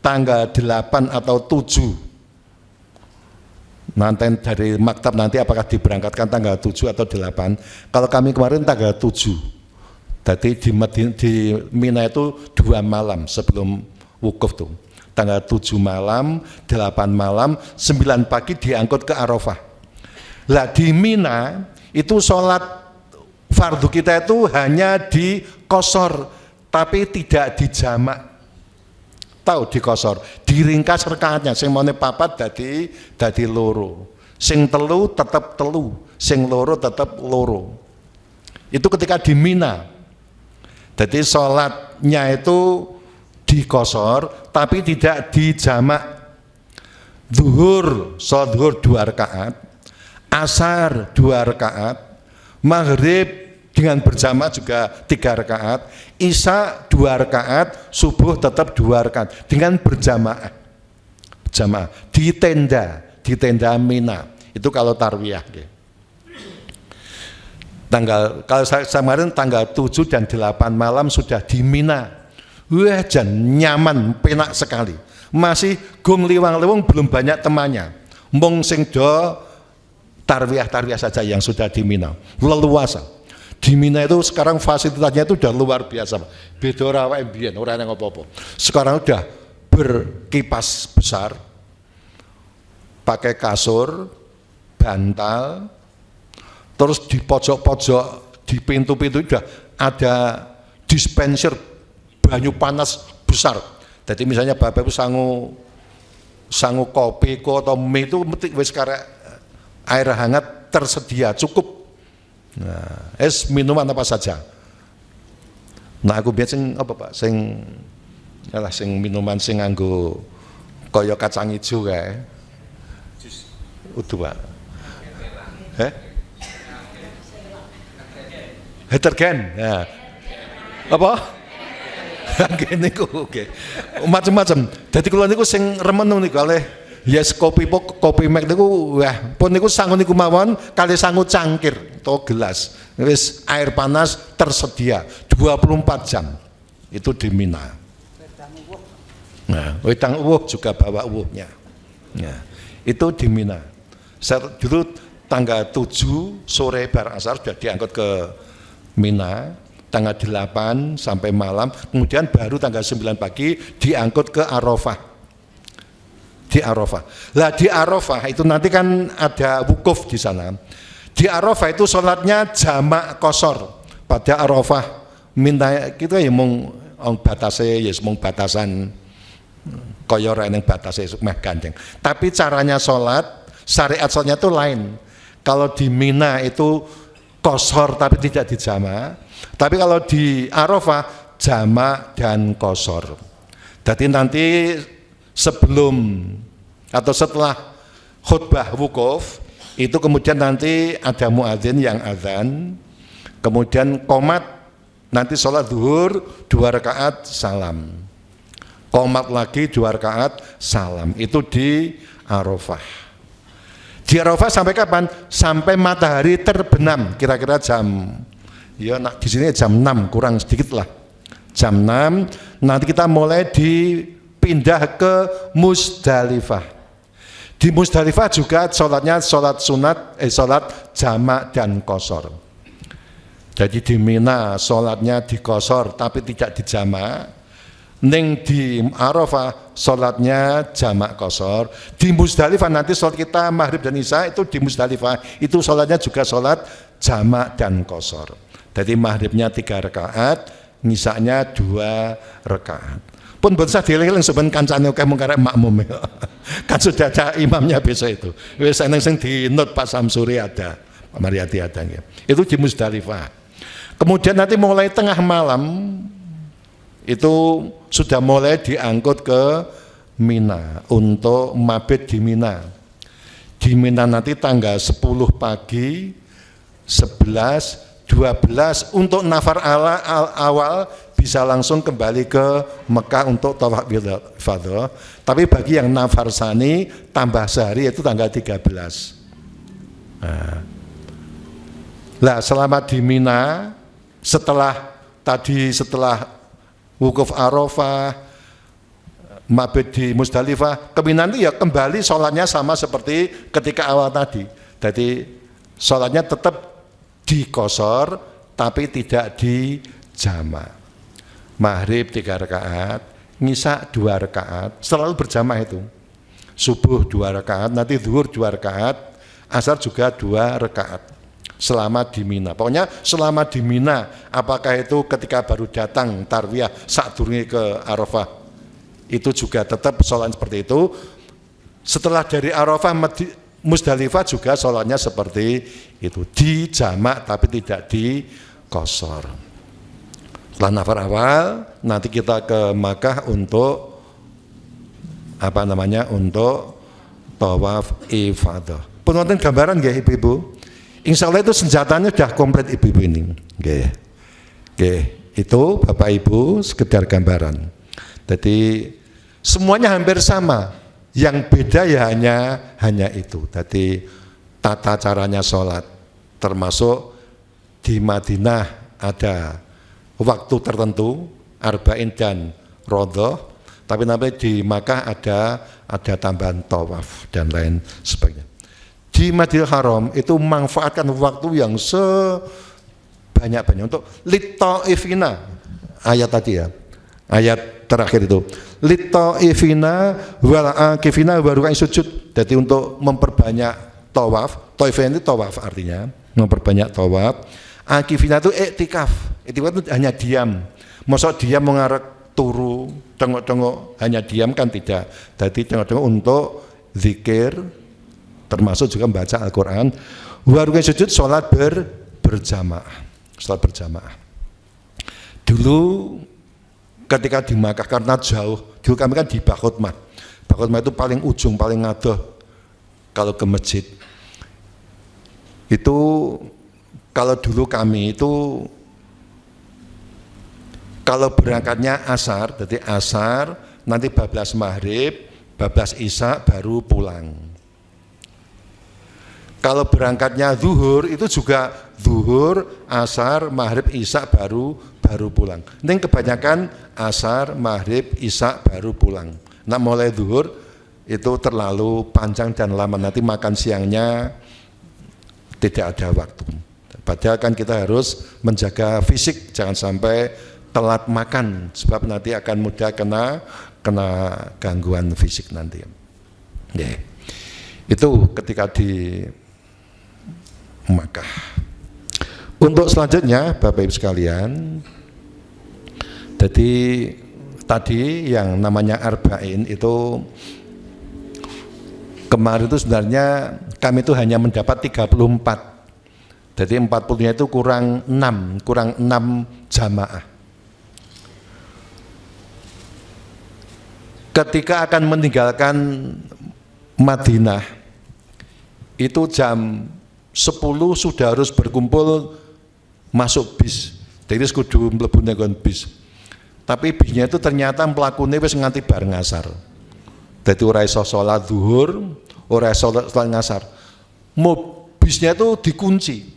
tanggal 8 atau 7, nanti dari maktab nanti apakah diberangkatkan tanggal 7 atau 8. Kalau kami kemarin tanggal 7. Jadi di Mina itu 2 malam sebelum wukuf tuh. Tanggal 7 malam, 8 malam, 9 pagi diangkut ke Arafah. Lah di Mina itu sholat fardu kita itu hanya di qashar, tapi tidak dijamak. Tahu di qashar, diringkas rakaatnya, sing mone papat dadi loro. Sing telu tetap telu, sing loro tetap loro. Itu ketika di Mina. Jadi sholatnya itu di qashar tapi tidak dijamak. Zuhur, sholat zuhur 2 rakaat, asar 2 rakaat, maghrib dengan berjamaah juga 3 rakaat, isya 2 rakaat, subuh tetap 2 rakaat dengan berjamaah. Jamaah di tenda Mina. Itu kalau tarwiyah. Kalau saya kemarin tanggal 7 dan 8 malam sudah di Mina. Wah, jan nyaman, penak sekali. Masih gong liwang-liwang belum banyak temannya. Mong sing do tarwiyah saja yang sudah di Mina. Leluasa. Di Mina itu sekarang fasilitasnya itu udah luar biasa. Beda rawa mbien, ora nang apa-apa. Sekarang udah berkipas besar. Pakai kasur, bantal, terus di pojok-pojok, di pintu-pintu sudah ada dispenser banyu panas besar. Jadi misalnya Bapak Ibu sangu kopi atau mie itu wis karek air hangat tersedia cukup. Nah, minuman apa saja. Nah aku biasa apa Pak, sing minuman sing nganggo kaya kacang ijo kae. Udah Pak. Detergen, ya. Apa? Gini ku, oke. Macam-macam. Jadi kalau niku sing remen niku kalih yes kopi mek niku, wah pun niku sangu niku mawon kalih sangu cangkir atau gelas. Wis air panas tersedia 24 jam. Itu di Mina. Nah, wedang uwuh juga bawa uwuhnya. Nah, itu di Mina. Saya dulu tanggal 7 sore bar asar sudah diangkut ke Mina, tanggal 8 sampai malam, kemudian baru tanggal 9 pagi diangkut ke Arafah. Di Arafah. Lah di Arafah itu nanti kan ada wukuf di sana. Di Arafah itu sholatnya jamak qashar. Pada Arafah minta kita ya mung batase ya mung batasan kaya ora ning batase meh gandeng. Tapi caranya sholat, syariat sholatnya itu lain. Kalau di Mina itu qashar tapi tidak dijamak. Tapi kalau di Arafah jamak dan qashar. Jadi nanti sebelum atau setelah khutbah wukuf itu kemudian nanti ada muadzin yang azan, kemudian qomat, nanti sholat zuhur 2 rakaat salam, qomat lagi 2 rakaat salam. Itu di Arafah. Di Arafah sampai kapan? Sampai matahari terbenam, kira-kira jam ya di sini jam 6 kurang sedikit lah, jam 6 nanti kita mulai dipindah ke Musdalifah. Di Musdalifah juga sholatnya sholat sunat, sholat jamak dan qashar. Jadi di Mina sholatnya di qashar tapi tidak dijamak. Ning di Arafah sholatnya jamak qashar. Di Musdalifah nanti sholat kita maghrib dan isya itu di Musdalifah itu sholatnya juga sholat jamak dan qashar. Jadi maghribnya 3 rakaat, isya-nya 2 rakaat. Pun bersah dieling-eling sebenarnya kancane akeh mung karek makmum. Kan sudah ada imamnya besok itu. Wis eneng sing di note Pak Samsuri ada, Pak Mariati ada ya. Itu di Musdalifah. Kemudian nanti mulai tengah malam itu sudah mulai diangkut ke Mina untuk mabit di Mina. Di Mina nanti tanggal 10 pagi, 11, 12 untuk nafar awal bisa langsung kembali ke Mekah untuk tawaf ifadah. Tapi bagi yang nafar sani tambah sehari itu tanggal 13. Nah, selama di Mina setelah wukuf Arafah, mabit di Musdalifah, ke Mina itu ya kembali sholatnya sama seperti ketika awal tadi. Jadi sholatnya tetap di qashar tapi tidak di jamak. Maghrib 3 rakaat, isya 2 rakaat, selalu berjamaah itu. Subuh 2 rakaat, nanti zuhur 2 rakaat, asar juga 2 rakaat. Selama di Mina. Pokoknya selama di Mina, apakah itu ketika baru datang tarwiyah saat durunge ke Arafah, itu juga tetap sholat seperti itu. Setelah dari Arafah Musdalifah juga sholatnya seperti itu, di jamak tapi tidak di qashar. Setelah nafar awal, nanti kita ke Makkah untuk untuk tawaf ifadah. Pun wonten gambaran nggih Ibu-ibu? Insya Allah itu senjatanya sudah komplit Ibu-ibu ini. Nggih. Itu Bapak Ibu sekedar gambaran. Jadi semuanya hampir sama. Yang beda ya hanya itu. Jadi tata caranya sholat, termasuk di Madinah ada waktu tertentu, arba'in dan rodhoh, tapi nanti di Makkah ada tambahan tawaf dan lain sebagainya. Di Masjidil Haram itu manfaatkan waktu yang sebanyak-banyak untuk lit-ta'ifina, ayat tadi ya, ayat terakhir itu, lit-ta'ifina wal akifina wa ruk'i sujud. Jadi untuk memperbanyak tawaf, ta'ifina itu tawaf artinya memperbanyak tawaf. Akifina itu iktikaf itu hanya diam. Masa diam mengarek turu, tengok-tengok hanya diam kan tidak. Jadi tengok-tengok untuk zikir, termasuk juga membaca Al-Quran. Warga sujud sholat berjamaah. Sholat berjamaah. Dulu ketika di Makkah karena jauh, dulu kami kan di Bakhutmah. Bakhutmah itu paling ujung, paling ngadoh kalau ke masjid. Itu kalau dulu kami itu kalau berangkatnya asar, jadi asar nanti bablas maghrib, bablas isya baru pulang. Kalau berangkatnya zuhur itu juga zuhur, asar, maghrib, isya baru pulang. Ini kebanyakan asar, maghrib, isya baru pulang. Nah mulai zuhur itu terlalu panjang dan lama, nanti makan siangnya tidak ada waktu. Padahal kan kita harus menjaga fisik, jangan sampai telat makan, sebab nanti akan mudah kena gangguan fisik nanti. Itu ketika di Makkah. Untuk selanjutnya Bapak Ibu sekalian, jadi tadi yang namanya Arba'in itu kemarin itu sebenarnya kami itu hanya mendapat 34. Jadi 40-nya itu kurang 6 jamaah. Ketika akan meninggalkan Madinah itu jam 10 sudah harus berkumpul masuk bis. Jadi kudu mlebu nggon bis. Tapi bisnya itu ternyata pelakunya wis nganti bar ngasar. Jadi ora iso salat zuhur, ora iso salat ngasar. Bisnya itu dikunci.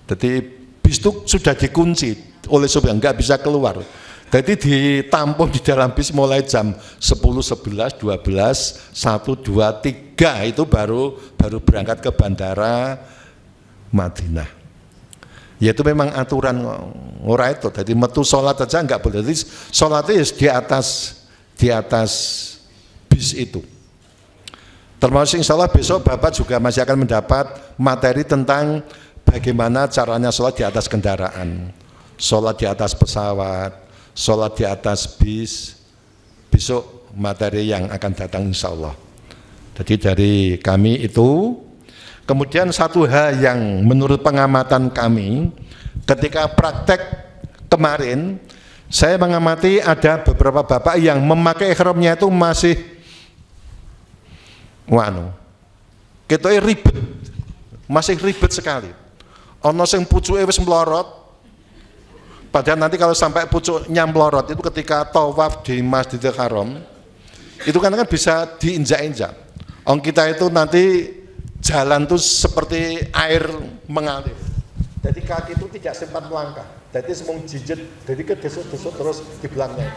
Jadi bis itu sudah dikunci oleh sopir, nggak bisa keluar. Jadi ditampung di dalam bis mulai jam 10, 11, 12, 1, 2, 3 itu baru berangkat ke bandara Madinah. Ya itu memang aturan ora itu. Jadi metu sholat aja nggak boleh. Jadi sholatnya di atas bis itu. Termasuk insya Allah besok Bapak juga masih akan mendapat materi tentang bagaimana caranya sholat di atas kendaraan, sholat di atas pesawat, sholat di atas bis. Besok materi yang akan datang insya Allah. Jadi dari kami itu, kemudian satu hal yang menurut pengamatan kami, ketika praktek kemarin, saya mengamati ada beberapa bapak yang memakai ihramnya itu masih ketoknya ribet, masih ribet sekali. Ono sing pucuke wis mlorot. Padahal nanti kalau sampai pucuknya mlorot itu ketika tawaf di Masjidil Haram, itu kan bisa diinjak-injak. Kita itu nanti jalan tuh seperti air mengalir. Jadi kaki itu tidak sempat melangkah. Jadi semua jijet, jadi kedesuk-desuk terus di belakangnya.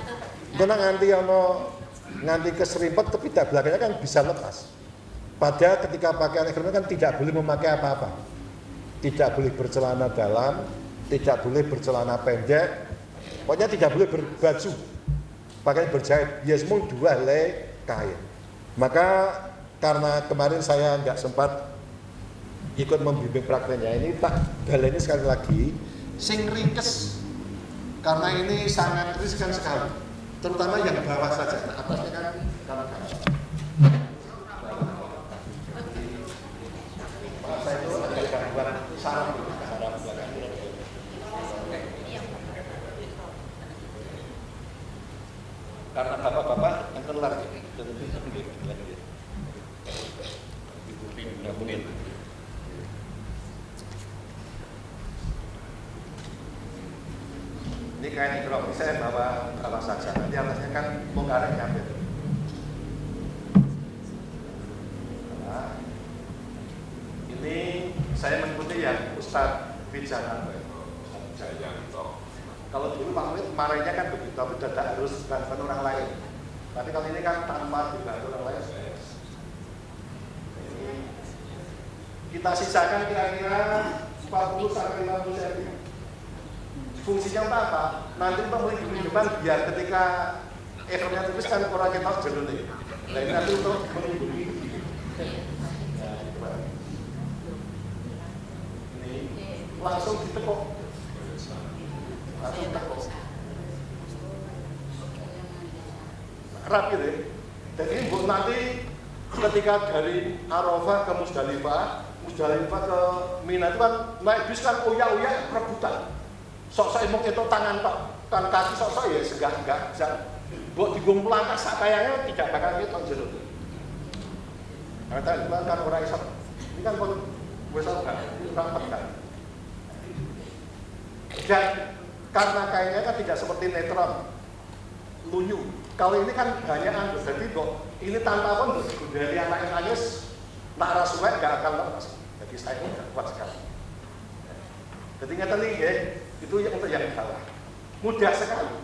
Karena nganti keserimpet kepidak belakangnya kan bisa lepas. Padahal ketika pakaian ihram kan tidak boleh memakai apa-apa. Tidak boleh bercelana dalam, tidak boleh bercelana pendek, pokoknya tidak boleh berbaju pakai berjahit, ya semua 2 helai kain. Maka karena kemarin saya nggak sempat ikut membimbing prakteknya, ini tak baleni sekali lagi, sing ringkes, karena ini sangat riskan sekali, terutama yang bawah saja, nah, atasnya kan kanan-kanan. Saya itu ada gangguan saraf belakang. Karena bapak-bapak yang kelar ini kain ikram, saya bawa saja, nanti atasnya kan bongkaran nyampe. Ini saya mengikuti yang Ustadz Wijananto. Kalau dulu Pak Murid marahnya kan begitu, tapi tidak harus bantuan orang lain. Tapi kalau ini kan tanpa dibantu orang lain. Ini kita sisakan kira-kira 40 sampai 50 cm. Fungsinya untuk apa? Nanti pemilik di depan biar ketika effortnya tipis kan orang kita jernih. Nah ini nanti untuk melindungi. Langsung ditekuk, rapi deh. Dan ini nanti ketika dari Arafah ke Musdalifah ke Mina itu kan naik bis kan uya-uya rebutan. Sok-sok emang itu tangan tok, kan kaki sok-sok ya enggak bisa. Buat digum langkah sakayanya tidak bakal kita jeruk. Karena kan orang Islam, ini kan pun besar kan, rapat kan. Dan karena kainnya kan tidak seperti netron, lunyu. Kalau ini kan banyak anggur, jadi kok ini tanpa pun dari anak yang nangis, nak rasuah nggak akan lepas. Jadi saya ini nggak kuat sekali. Jadi ngeten nih, ya, itu yang untuk yang salah. Mudah sekali.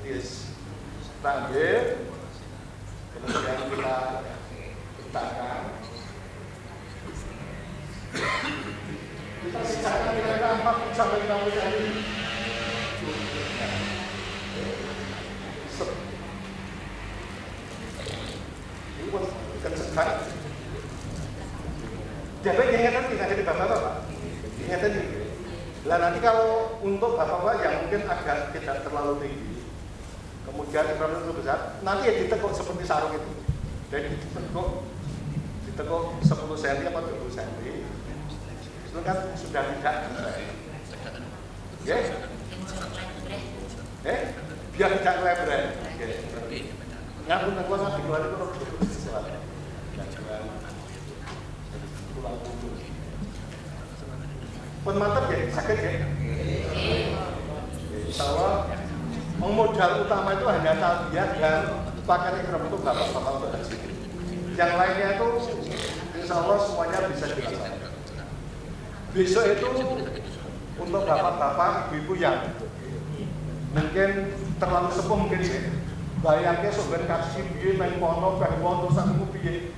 Yes, tanggil, kemudian kita letakkan. Kita sisakan kira-kira 4 sampai 6 kali. Ini pun kenceng. Jadi yang kan tidak jadi bapak Nah nanti kalau untuk bapak-bapak yang mungkin agak tidak terlalu tinggi, kemudian ikram itu besar, nanti ya ditekuk seperti sarung itu. Jadi ditekuk 10 cm atau 20 cm. Itu kan sudah tidak ya? Biar tidak lebar. Ngapun nengkuan dikeluarin itu pun mantap ya, sakit ya? Insya Allah modal utama itu hanya talbiyah dan pakaian ikram itu bapak-bapak untuk haji. Yang lainnya itu insya Allah semuanya bisa dilaksanakan. Besok itu untuk bapak-bapak, ibu-ibu yang mungkin terlalu sepuh mungkin ya, bayangnya sebenarnya kasih biaya main pono, bahwa untuk satu biaya.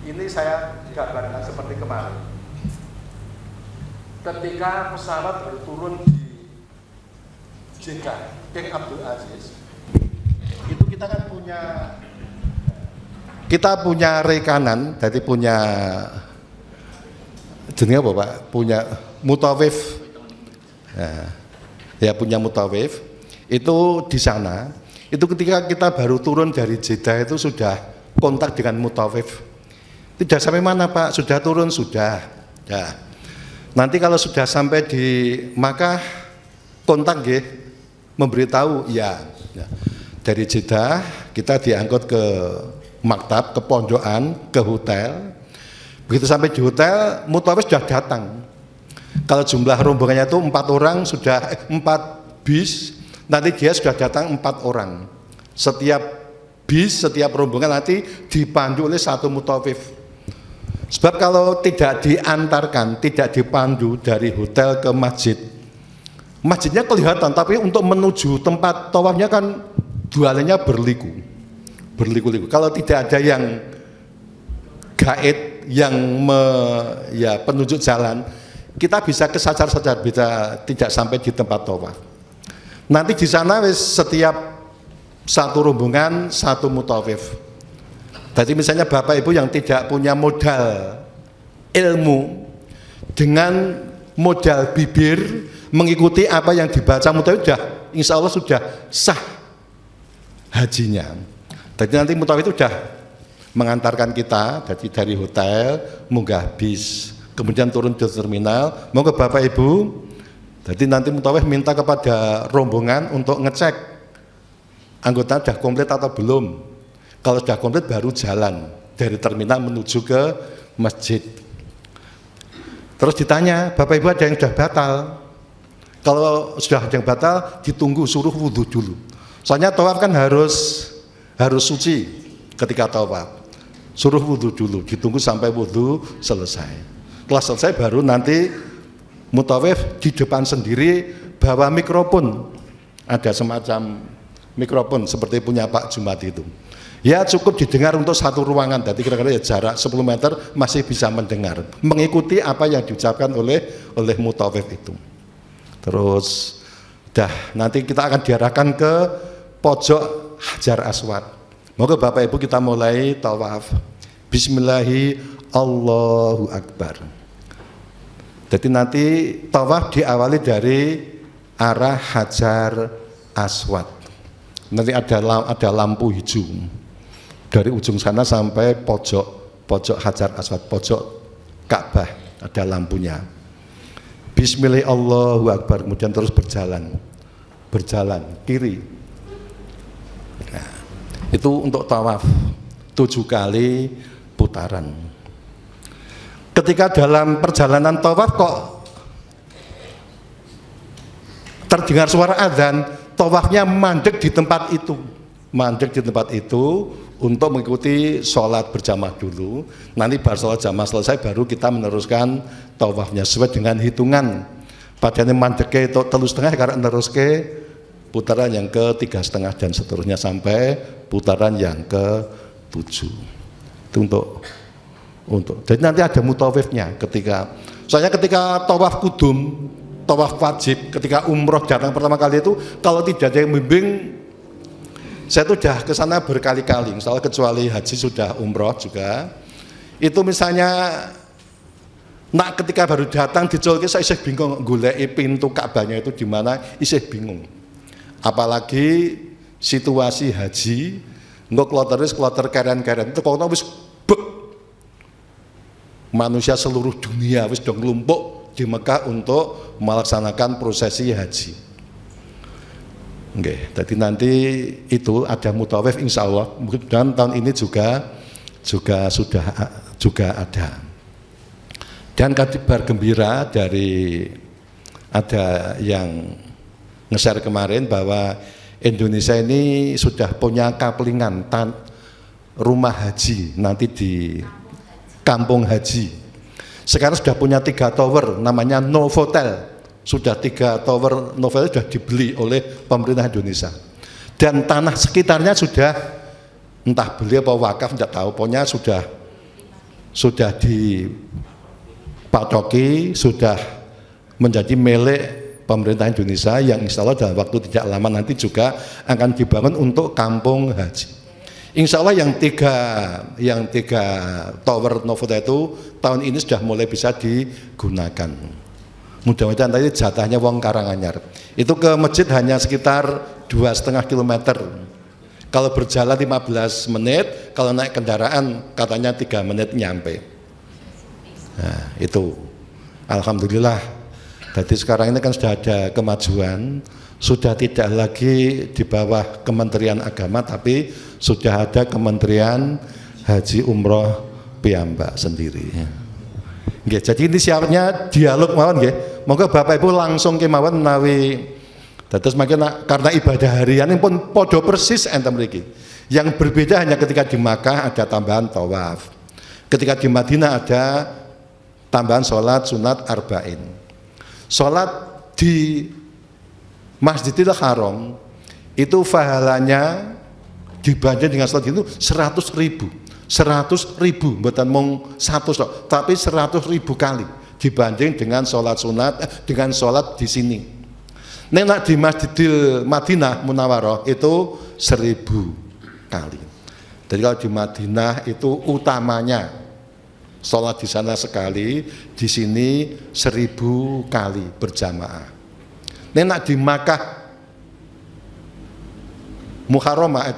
Ini saya gambarkan seperti kemarin. Ketika pesawat baru turun di Jeddah, King Abdul Aziz, itu kita kan punya rekanan, jadi punya jenis apa Pak? Punya mutawif, ya punya mutawif. Itu di sana, itu ketika kita baru turun dari Jeddah itu sudah kontak dengan mutawif. Tidak sampai mana Pak? Sudah turun sudah. Ya. Nanti kalau sudah sampai di Makkah kontak nggih, memberitahu ya. Dari Jeddah kita diangkut ke maktab, ke pondokan, ke hotel. Begitu sampai di hotel, mutawif sudah datang. Kalau jumlah rombongannya itu 4 orang, sudah 4 bis, nanti dia sudah datang 4 orang. Setiap bis, setiap rombongan nanti dipandu oleh satu mutawif. Sebab kalau tidak diantarkan, tidak dipandu dari hotel ke masjid, masjidnya kelihatan, tapi untuk menuju tempat tawafnya kan jualannya berliku-liku. Kalau tidak ada yang gaib, yang penunjuk jalan, kita bisa kesacar-sacar, bisa tidak sampai di tempat tawaf. Nanti di sana setiap satu rombongan satu mutawif. Jadi misalnya Bapak Ibu yang tidak punya modal ilmu, dengan modal bibir mengikuti apa yang dibaca mutawif, insya Allah sudah sah hajinya. Jadi nanti mutawif itu sudah mengantarkan kita dari hotel, munggah bis, kemudian turun di terminal, mau ke Bapak Ibu. Jadi nanti mutawif minta kepada rombongan untuk ngecek anggota sudah komplit atau belum. Kalau sudah komplit baru jalan dari terminal menuju ke masjid. Terus ditanya, Bapak Ibu ada yang sudah batal? Kalau sudah ada yang batal, ditunggu, suruh wudhu dulu. Soalnya tawaf kan harus suci ketika tawaf. Suruh wudhu dulu, ditunggu sampai wudhu selesai. Setelah selesai baru nanti mutawif di depan sendiri bawa mikrofon. Ada semacam mikrofon seperti punya Pak Jumat itu. Ya cukup didengar untuk satu ruangan, jadi kira-kira ya jarak 10 meter masih bisa mendengar, mengikuti apa yang diucapkan oleh mutawif itu. Terus nanti kita akan diarahkan ke pojok Hajar Aswad. Moga Bapak Ibu kita mulai tawaf. Bismillahi Allahu Akbar. Jadi nanti tawaf diawali dari arah Hajar Aswad. Nanti ada lampu hijau dari ujung sana sampai pojok Hajar Aswad, pojok Ka'bah ada lampunya. Bismillah Allahu Akbar, kemudian terus berjalan kiri. Nah, itu untuk tawaf 7 kali putaran. Ketika dalam perjalanan tawaf kok terdengar suara azan, tawafnya mandek di tempat itu untuk mengikuti sholat berjamaah dulu. Nanti baru sholat jamaah selesai baru kita meneruskan tawafnya sesuai dengan hitungan. Padahal mandeknya itu 3,5 karena meneruskan putaran yang ke-3,5 dan seterusnya sampai putaran yang ke-7. Itu untuk. Jadi nanti ada mutawifnya soalnya ketika tawaf kudum, tawaf wajib, ketika umroh datang pertama kali itu, kalau tidak ada yang membimbing, saya tuh sudah ke sana berkali-kali, misalnya kecuali haji sudah umroh juga, itu misalnya Nah ketika baru datang diculke saya isih bingung goleki pintu Ka'bahnya itu di mana, isih bingung. Apalagi situasi haji, engko kloter keren-keren itu kono wis bek. Manusia seluruh dunia wis do nglumpuk di Mekah untuk melaksanakan prosesi haji. Oke, jadi nanti itu ada mutawaf insya Allah, dan tahun ini juga ada. Dan kabar gembira dari ada yang nge-share kemarin bahwa Indonesia ini sudah punya kaplingan rumah haji nanti di kampung haji. Sekarang sudah punya 3 tower namanya Novotel. Sudah 3 tower Novotel sudah dibeli oleh pemerintah Indonesia. Dan tanah sekitarnya sudah entah beli apa wakaf tidak tahu, pokoknya sudah dipatoki, sudah menjadi milik pemerintah Indonesia yang insya Allah dalam waktu tidak lama nanti juga akan dibangun untuk kampung haji. Insya Allah yang tiga tower Novotel itu tahun ini sudah mulai bisa digunakan. Mudah-mudahan tadi jatahnya wong Karanganyar. Itu ke masjid hanya sekitar 2,5 km. Kalau berjalan 15 menit, kalau naik kendaraan katanya 3 menit nyampe. Nah, itu alhamdulillah. Jadi sekarang ini kan sudah ada kemajuan, sudah tidak lagi di bawah Kementerian Agama, tapi sudah ada Kementerian Haji Umroh piyambak sendiri. Nggih, jadi ini siapnya dialog mawon nggih. Monggo Bapak Ibu langsung kemawon menawi dados makin karena ibadah harian pun podo persis enten mriki. Yang berbeda hanya ketika di Makkah ada tambahan tawaf. Ketika di Madinah ada tambahan sholat sunat arba'in. Sholat di Masjidil Haram itu pahalanya dibanding dengan sholat itu 100.000 bukan mung 100 tapi 100.000 kali dibanding dengan sholat sunat dengan sholat di sini. Nek di Masjidil Madinah Munawwarah itu 1.000 kali. Jadi kalau di Madinah itu utamanya sholat di sana sekali, di sini 1.000 kali berjamaah. Nek di Makkah Muharramah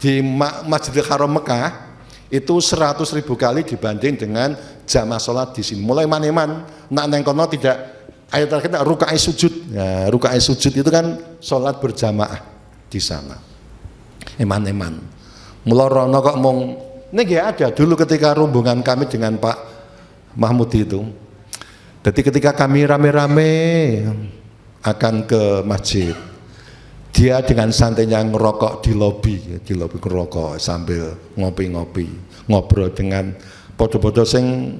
di Masjidil Haram Mekah itu 100.000 kali dibanding dengan jamaah sholat di sini. Mulai maneman, nak neng kono tidak ayat terakhir ruka'i sujud. Ya, ruka'i sujud itu kan sholat berjamaah di sana. Eman-eman. Mula rono kok mong ini ada dulu ketika rombongan kami dengan Pak Mahmud itu. Jadi ketika kami rame-rame akan ke masjid, dia dengan santainya ngerokok di lobi ngerokok sambil ngopi-ngopi, ngobrol dengan podo-podo sing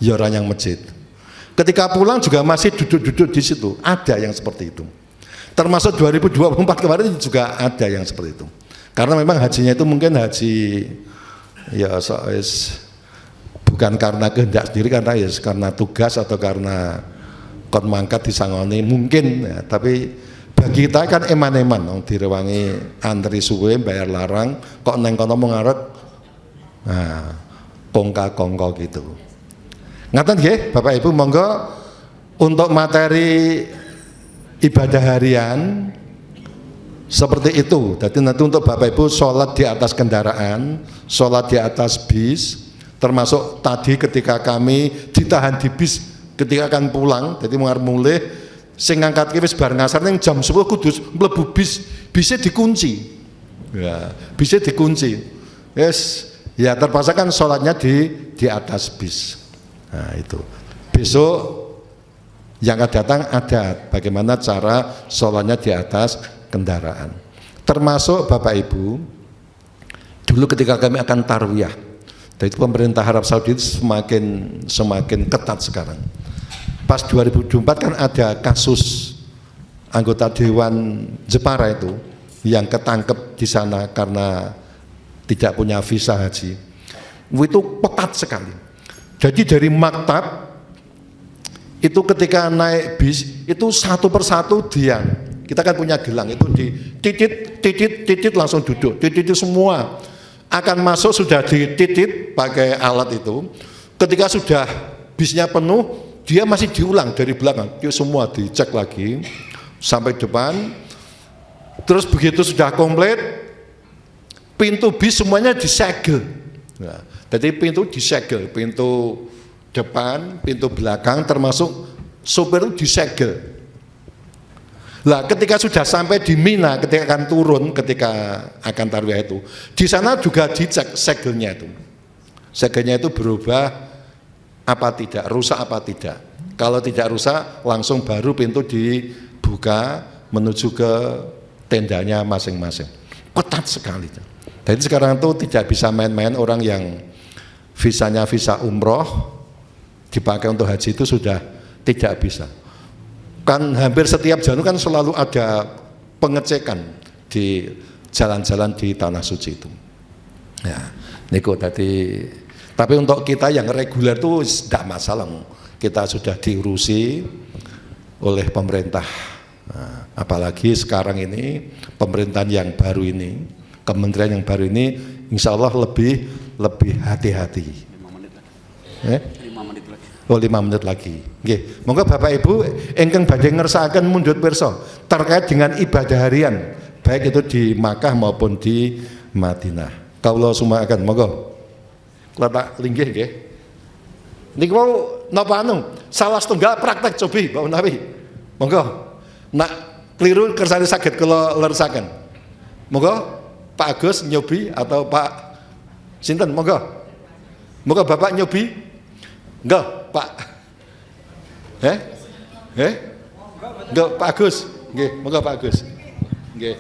orang yang masjid. Ketika pulang juga masih duduk-duduk di situ. Ada yang seperti itu. Termasuk 2024 kemarin juga ada yang seperti itu. Karena memang hajinya itu mungkin haji ya bukan karena kehendak sendiri, karena ya karena tugas atau karena kon mangkat disangoni mungkin ya, tapi bagi kita kan eman-eman direwangi antri suwe bayar larang kok neng kono mengarep nah kongka-kongko gitu. Ngaten nggih Bapak Ibu, monggo untuk materi ibadah harian seperti itu. Jadi nanti untuk Bapak Ibu sholat di atas kendaraan, sholat di atas bis, termasuk tadi ketika kami ditahan di bis ketika akan pulang, jadi mulai sing ngangkat wis bar ngasar ning jam 10 kudus mlebu bisnya dikunci. Ya, bisnya dikunci. Yes, ya terpaksa kan sholatnya di atas bis. Nah, itu. Besok yang akan datang ada bagaimana cara sholatnya di atas kendaraan. Termasuk Bapak Ibu, dulu ketika kami akan tarwiyah, dan itu pemerintah Arab Saudi semakin ketat sekarang. Pas 2024 kan ada kasus anggota Dewan Jepara itu yang ketangkep di sana karena tidak punya visa haji. Itu ketat sekali. Jadi dari maktab itu ketika naik bis itu satu persatu diam. Kita kan punya gelang itu di titit langsung duduk. Titit itu semua akan masuk sudah dititit pakai alat itu. ketika sudah bisnya penuh, dia masih diulang dari belakang, itu semua dicek lagi sampai depan. Terus begitu sudah komplit, pintu bis semuanya disegel. Nah, jadi pintu disegel, pintu depan, pintu belakang, termasuk sopir itu disegel. Lah ketika sudah sampai di Mina, ketika akan turun, ketika akan tarwiyah itu, di sana juga dicek segelnya itu. Segelnya itu berubah apa tidak, rusak apa tidak. Kalau tidak rusak, langsung baru pintu dibuka menuju ke tendanya masing-masing. Ketat sekali. Jadi sekarang itu tidak bisa main-main, orang yang visanya visa umroh dipakai untuk haji itu sudah tidak bisa. Kan hampir setiap jalan kan selalu ada pengecekan di jalan-jalan di tanah suci itu. Ya, niku tadi. Tapi untuk kita yang reguler itu tidak masalah. Kita sudah diurusi oleh pemerintah. Nah, apalagi sekarang ini pemerintahan yang baru ini, kementerian yang baru ini, insya Allah lebih hati-hati. 5 menit lagi. 5 menit lagi. Oh, 5 menit lagi. Nggih, monggo Bapak Ibu ingkang badhe ngersakaken mundhut pirsa terkait dengan ibadah harian, baik itu di Makkah maupun di Madinah. Kawula sumakaken, monggo. Kula tak linggih nggih. Niku mau napa salah setunggal praktek cobi Mbak Menawi. Monggo. Nak keliru kersane saged kula lersaken. Monggo Pak Agus nyobi atau Pak sinten monggo. Monggo Bapak nyobi. Enggak, Pak. Enggak, Pak Agus. Nggih, monggo Pak Agus. Nggih.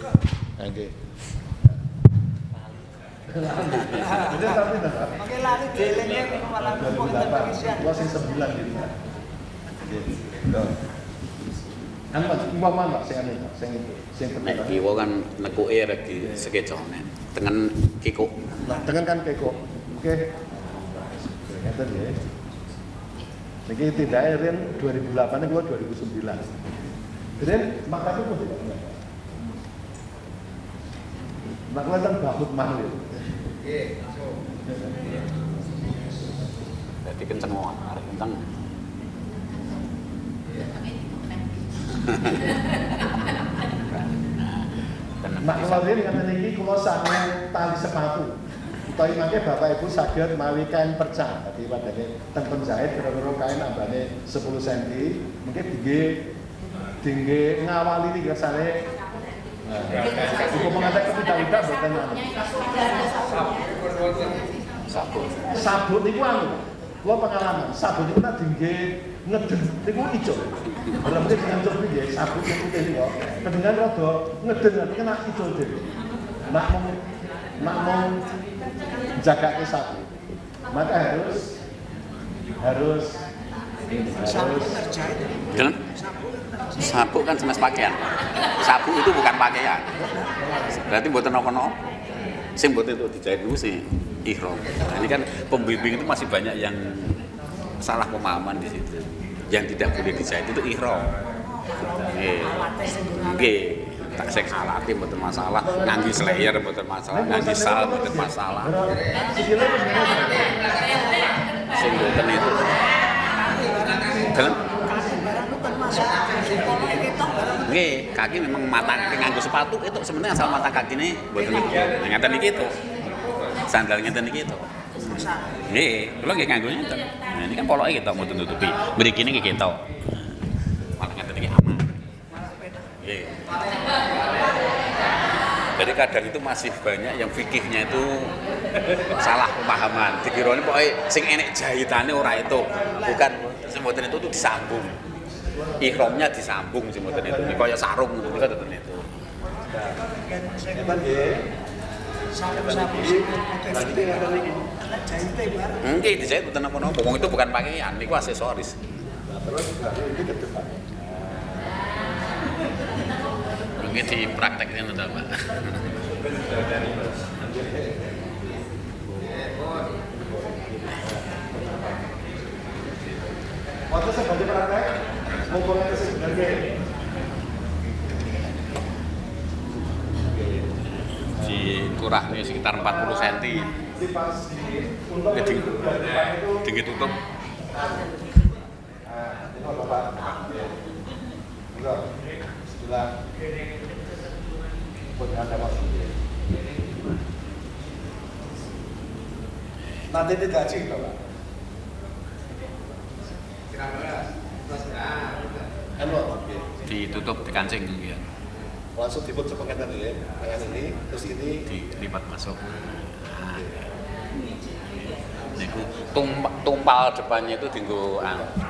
Nggih. Oke, lari delenge malah kumpul terpaksa. Kula sing 9 gitu. Nggih. Ampun, umpama Pak sing anu sing Nek kiwa kan nekuke lagi sekecone. Tengen kiko. Nah, dengan kan keko. Oke. Ngeten nggih. Niki tindake Rin 2008 niku 2009. Rin makane kok tidak. Nek kelihatan bahut mahal. Nggih, langsung. Dadi kenceng wae, arep kenceng. Mak kula dhewe ngaten iki kula sange tali sepatu. Utawi mangke Bapak Ibu saged mawi kain perca. Dadi wadane teng penjahit kira-kira kain ambane 10 cm, mungkin dingge ngawali iki kersane. Cukup mengajak kepidawidah boten sabun niku anu. Kula pengalaman, sabun niku tak dingge ngeden niku ijo. Ora mesti dengan cobi nggih, sabun niku putih niku. Kedengan rada ngeden tapi kena ijo dhewe. Nak mau jagake sabun. Maka harus Jalan. Sabuk kan jenis pakaian. Sabuk itu bukan pakaian. Berarti mboten napa-napa. Sing mboten itu dijahit dulu sih ihram. Nah, ini kan pembimbing itu masih banyak yang salah pemahaman di situ. Yang tidak boleh dijahit itu ihram. Nggih. Tak sek alate mboten masalah, nganggo slayer mboten masalah, nganggo sal mboten masalah. Sing mboten itu. Dalam nggih, kaki memang mata kaki nganggo sepatu itu sebenarnya asal mata kaki ini mboten niku. Ngaten iki to. Sandal ngeten iki to. Nggih, kula nggih nganggo ngeten. Nah, ini kan poloke kita mboten nutupi. Mriki niki kita. Malah ngeten iki aman. Nggih. Jadi kadang itu masih banyak yang fikihnya itu salah pemahaman. Dikirone pokoke sing enek jahitane ora itu. Bukan sing mboten itu disambung. Ihramnya disambung sing mboten itu. Ini kaya sarung ngono kan mboten itu. Nggih, dijahit mboten napa-napa. Wong itu bukan pakaian, niku aksesoris. Mungkin dipraktekkan atau Pak. Waktu sebagai praktek, mumpungnya sebenarnya Di kurang sekitar 40 cm. Tinggi tutup. Nanti digaji Bapak. Ditutup, dikancing ya. Langsung diput sepaket tadi ya. Yang ini, terus ini Dilipat masuk. Niku tumpal depannya itu tinggu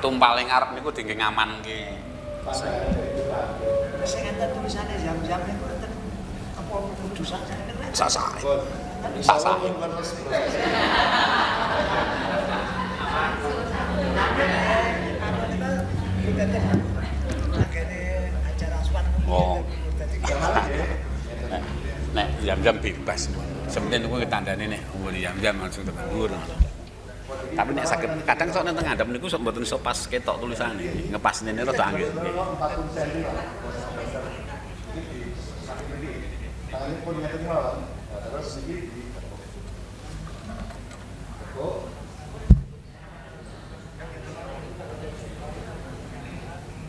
tumpal yang ngarep niku tinggi ngaman ki. Saya ngeten tulisannya jam-jam itu ngeten apa kudu saja Sasa. Sasa. Oh. Nek jam-jam bebas. Sebenarnya niku tandane nih, umur jam-jam langsung tekan dhuwur. Tapi nek saged kadang sok nang ngadep niku sok mboten iso pas ketok tulisane. Ngepasne rada angel. Tangannya pun ngeten mawon. Terus iki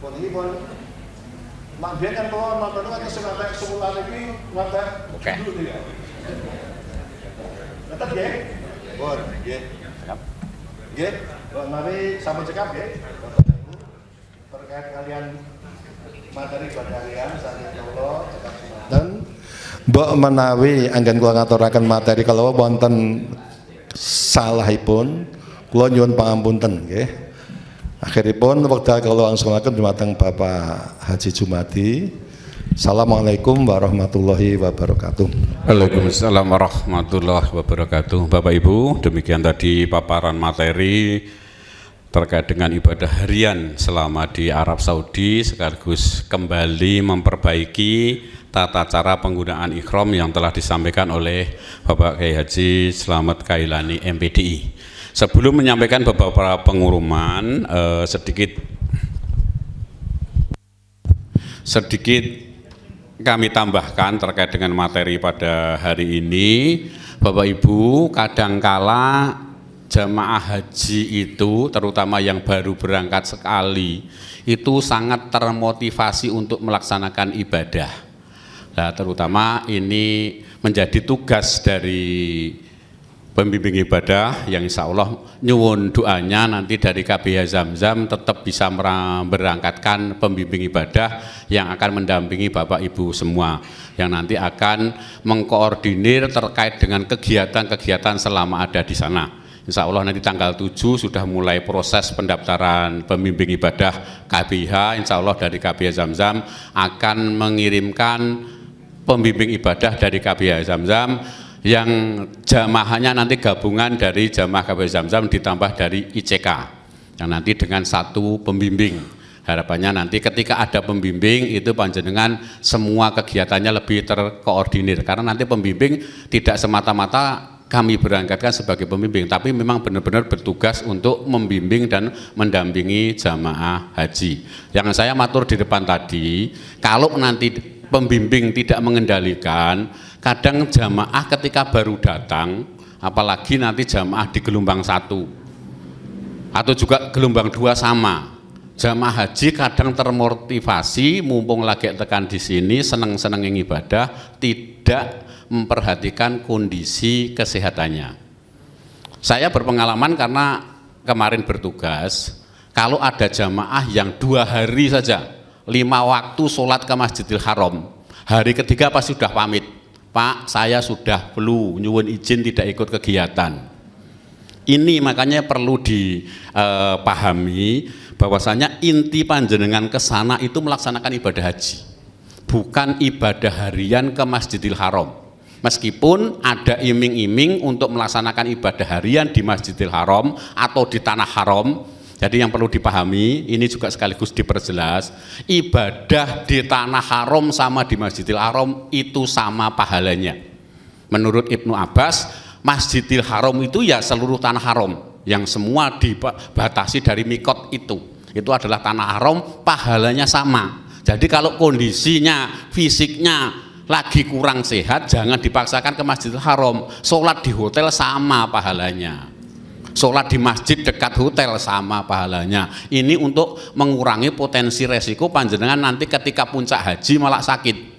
pun iki pun Manggen kan kalau nonton kan sing ngantek sebulan iki ngantek dulu ya. Tetep nggih. Pun nggih. Siap. Nggih, mari sampun cekap nggih. Terkait kalian materi badarian saking kula cekap dan mbok menawi anggen kula ngaturaken materi kalau wonten salahipun kula nyuwun pangapunten nggih. Akhiripun wekdal kula langsungaken dumateng Bapak Haji Jumadi. Assalamualaikum warahmatullahi wabarakatuh. Waalaikumsalam warahmatullahi wabarakatuh. Bapak Ibu, demikian tadi paparan materi terkait dengan ibadah harian selama di Arab Saudi, sekaligus kembali memperbaiki tata cara penggunaan ikhram yang telah disampaikan oleh Bapak Kiai Haji Slamet Kailani MPDI. Sebelum menyampaikan beberapa pengumuman, sedikit kami tambahkan terkait dengan materi pada hari ini. Bapak Ibu, kadangkala jamaah haji itu, terutama yang baru berangkat sekali, itu sangat termotivasi untuk melaksanakan ibadah. Nah, terutama ini menjadi tugas dari pembimbing ibadah yang insya Allah nyuwun doanya nanti dari KBH Zamzam tetap bisa berangkatkan pembimbing ibadah yang akan mendampingi Bapak Ibu semua yang nanti akan mengkoordinir terkait dengan kegiatan-kegiatan selama ada di sana. Insya Allah nanti tanggal 7 sudah mulai proses pendaftaran pembimbing ibadah KBH. Insya Allah dari KBH Zamzam akan mengirimkan pembimbing ibadah dari KBH Zamzam yang jamaahnya nanti gabungan dari jamaah KBH Zamzam ditambah dari ICK yang nanti dengan satu pembimbing. Harapannya nanti ketika ada pembimbing itu panjenengan semua kegiatannya lebih terkoordinir, karena nanti pembimbing tidak semata-mata kami berangkatkan sebagai pembimbing, tapi memang benar-benar bertugas untuk membimbing dan mendampingi jamaah haji. Yang saya matur di depan tadi, kalau nanti pembimbing tidak mengendalikan, kadang jamaah ketika baru datang, apalagi nanti jamaah di gelombang 1 atau juga gelombang 2 sama, jamaah haji kadang termotivasi mumpung lagi tekan di sini seneng-seneng ibadah, tidak memperhatikan kondisi kesehatannya. Saya berpengalaman karena kemarin bertugas, kalau ada jamaah yang 2 hari saja 5 waktu sholat ke Masjidil Haram, hari ketiga pasti sudah pamit, Pak, saya sudah flu, nyuwun izin tidak ikut kegiatan. Ini makanya perlu dipahami bahwasanya inti panjenengan ke sana itu melaksanakan ibadah haji, bukan ibadah harian ke Masjidil Haram. Meskipun ada iming-iming untuk melaksanakan ibadah harian di Masjidil Haram atau di Tanah Haram. Jadi yang perlu dipahami, ini juga sekaligus diperjelas, ibadah di Tanah Haram sama di Masjidil Haram itu sama pahalanya. Menurut Ibnu Abbas, Masjidil Haram itu ya seluruh Tanah Haram, yang semua dibatasi dari mikot itu adalah Tanah Haram, pahalanya sama. Jadi kalau kondisinya, fisiknya lagi kurang sehat, jangan dipaksakan ke Masjidil Haram. Sholat di hotel sama pahalanya, sholat di masjid dekat hotel sama pahalanya. Ini untuk mengurangi potensi resiko panjenengan nanti ketika puncak haji malah sakit.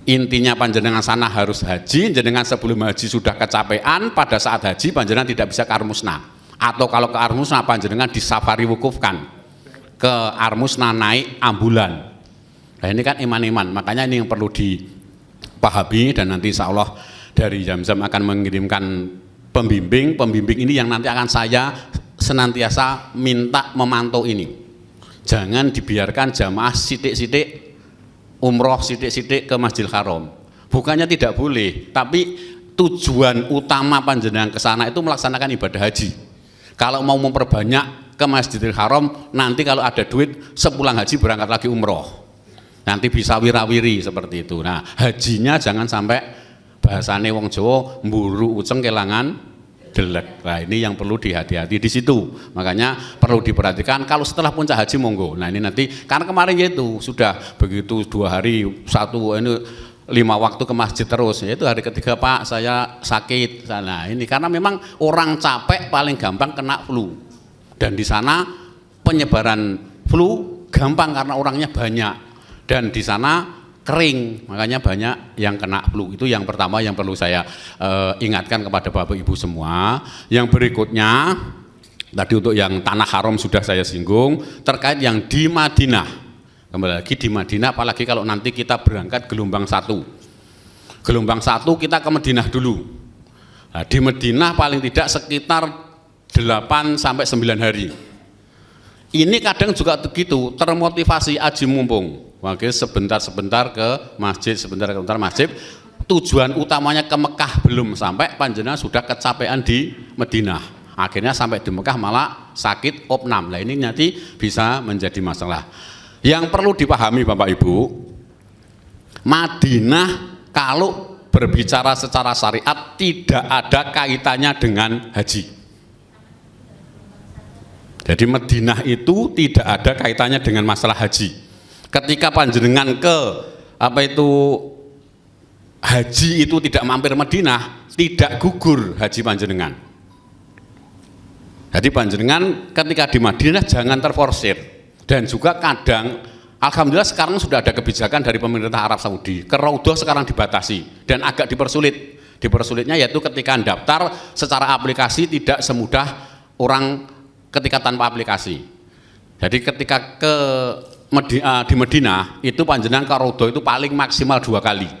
Intinya panjenengan sana harus haji, jenengan sebelum haji sudah kecapean, pada saat haji panjenengan tidak bisa ke Armusna, atau kalau ke Armusna panjenengan disafari wukufkan ke Armusna naik ambulan. Nah ini kan iman-iman, makanya ini yang perlu dipahami, dan nanti insya Allah dari Zamzam akan mengirimkan pembimbing ini yang nanti akan saya senantiasa minta memantau ini. Jangan dibiarkan jamaah sidik-sidik umroh sidik-sidik ke Masjidil Haram. Bukannya tidak boleh, tapi tujuan utama panjenengan ke sana itu melaksanakan ibadah haji. Kalau mau memperbanyak ke Masjidil Haram, nanti kalau ada duit sepulang haji berangkat lagi umroh. Nanti bisa wirawiri seperti itu. Nah, hajinya jangan sampai bahasane wong Jawa mburu uceng kelangan delek. Nah, ini yang perlu dihati-hati di situ. Makanya perlu diperhatikan kalau setelah puncak haji monggo. Nah, ini nanti karena kemarin itu sudah begitu 2 hari ini 5 waktu ke masjid terus. Itu hari ketiga Pak saya sakit sana. Ini karena memang orang capek paling gampang kena flu. Dan di sana penyebaran flu gampang karena orangnya banyak. Dan di sana kering, makanya banyak yang kena flu. Itu yang pertama yang perlu saya ingatkan kepada Bapak Ibu semua. Yang berikutnya tadi untuk yang tanah haram sudah saya singgung, terkait yang di Madinah. Kembali lagi di Madinah, apalagi kalau nanti kita berangkat gelombang 1 kita ke Madinah dulu. Nah, di Madinah paling tidak sekitar 8 sampai 9 hari. Ini kadang juga begitu, termotivasi aji mumpung. Oke, sebentar-sebentar ke masjid, sebentar-sebentar masjid. Tujuan utamanya ke Mekah belum sampai, panjenengan sudah kecapean di Madinah. Akhirnya sampai di Mekah malah sakit opnam. Nah, ini nanti bisa menjadi masalah. Yang perlu dipahami Bapak Ibu, Madinah kalau berbicara secara syariat tidak ada kaitannya dengan haji. Jadi Madinah itu tidak ada kaitannya dengan masalah haji. Ketika panjenengan ke haji itu tidak mampir Madinah, tidak gugur haji panjenengan. Jadi panjenengan ketika di Madinah jangan terforsir. Dan juga kadang alhamdulillah sekarang sudah ada kebijakan dari pemerintah Arab Saudi, ke Raudhah sekarang dibatasi dan agak dipersulit. Dipersulitnya yaitu ketika daftar secara aplikasi tidak semudah orang ketika tanpa aplikasi. Jadi ketika di Madinah itu panjenengan ke Raudhah itu paling maksimal 2 kali.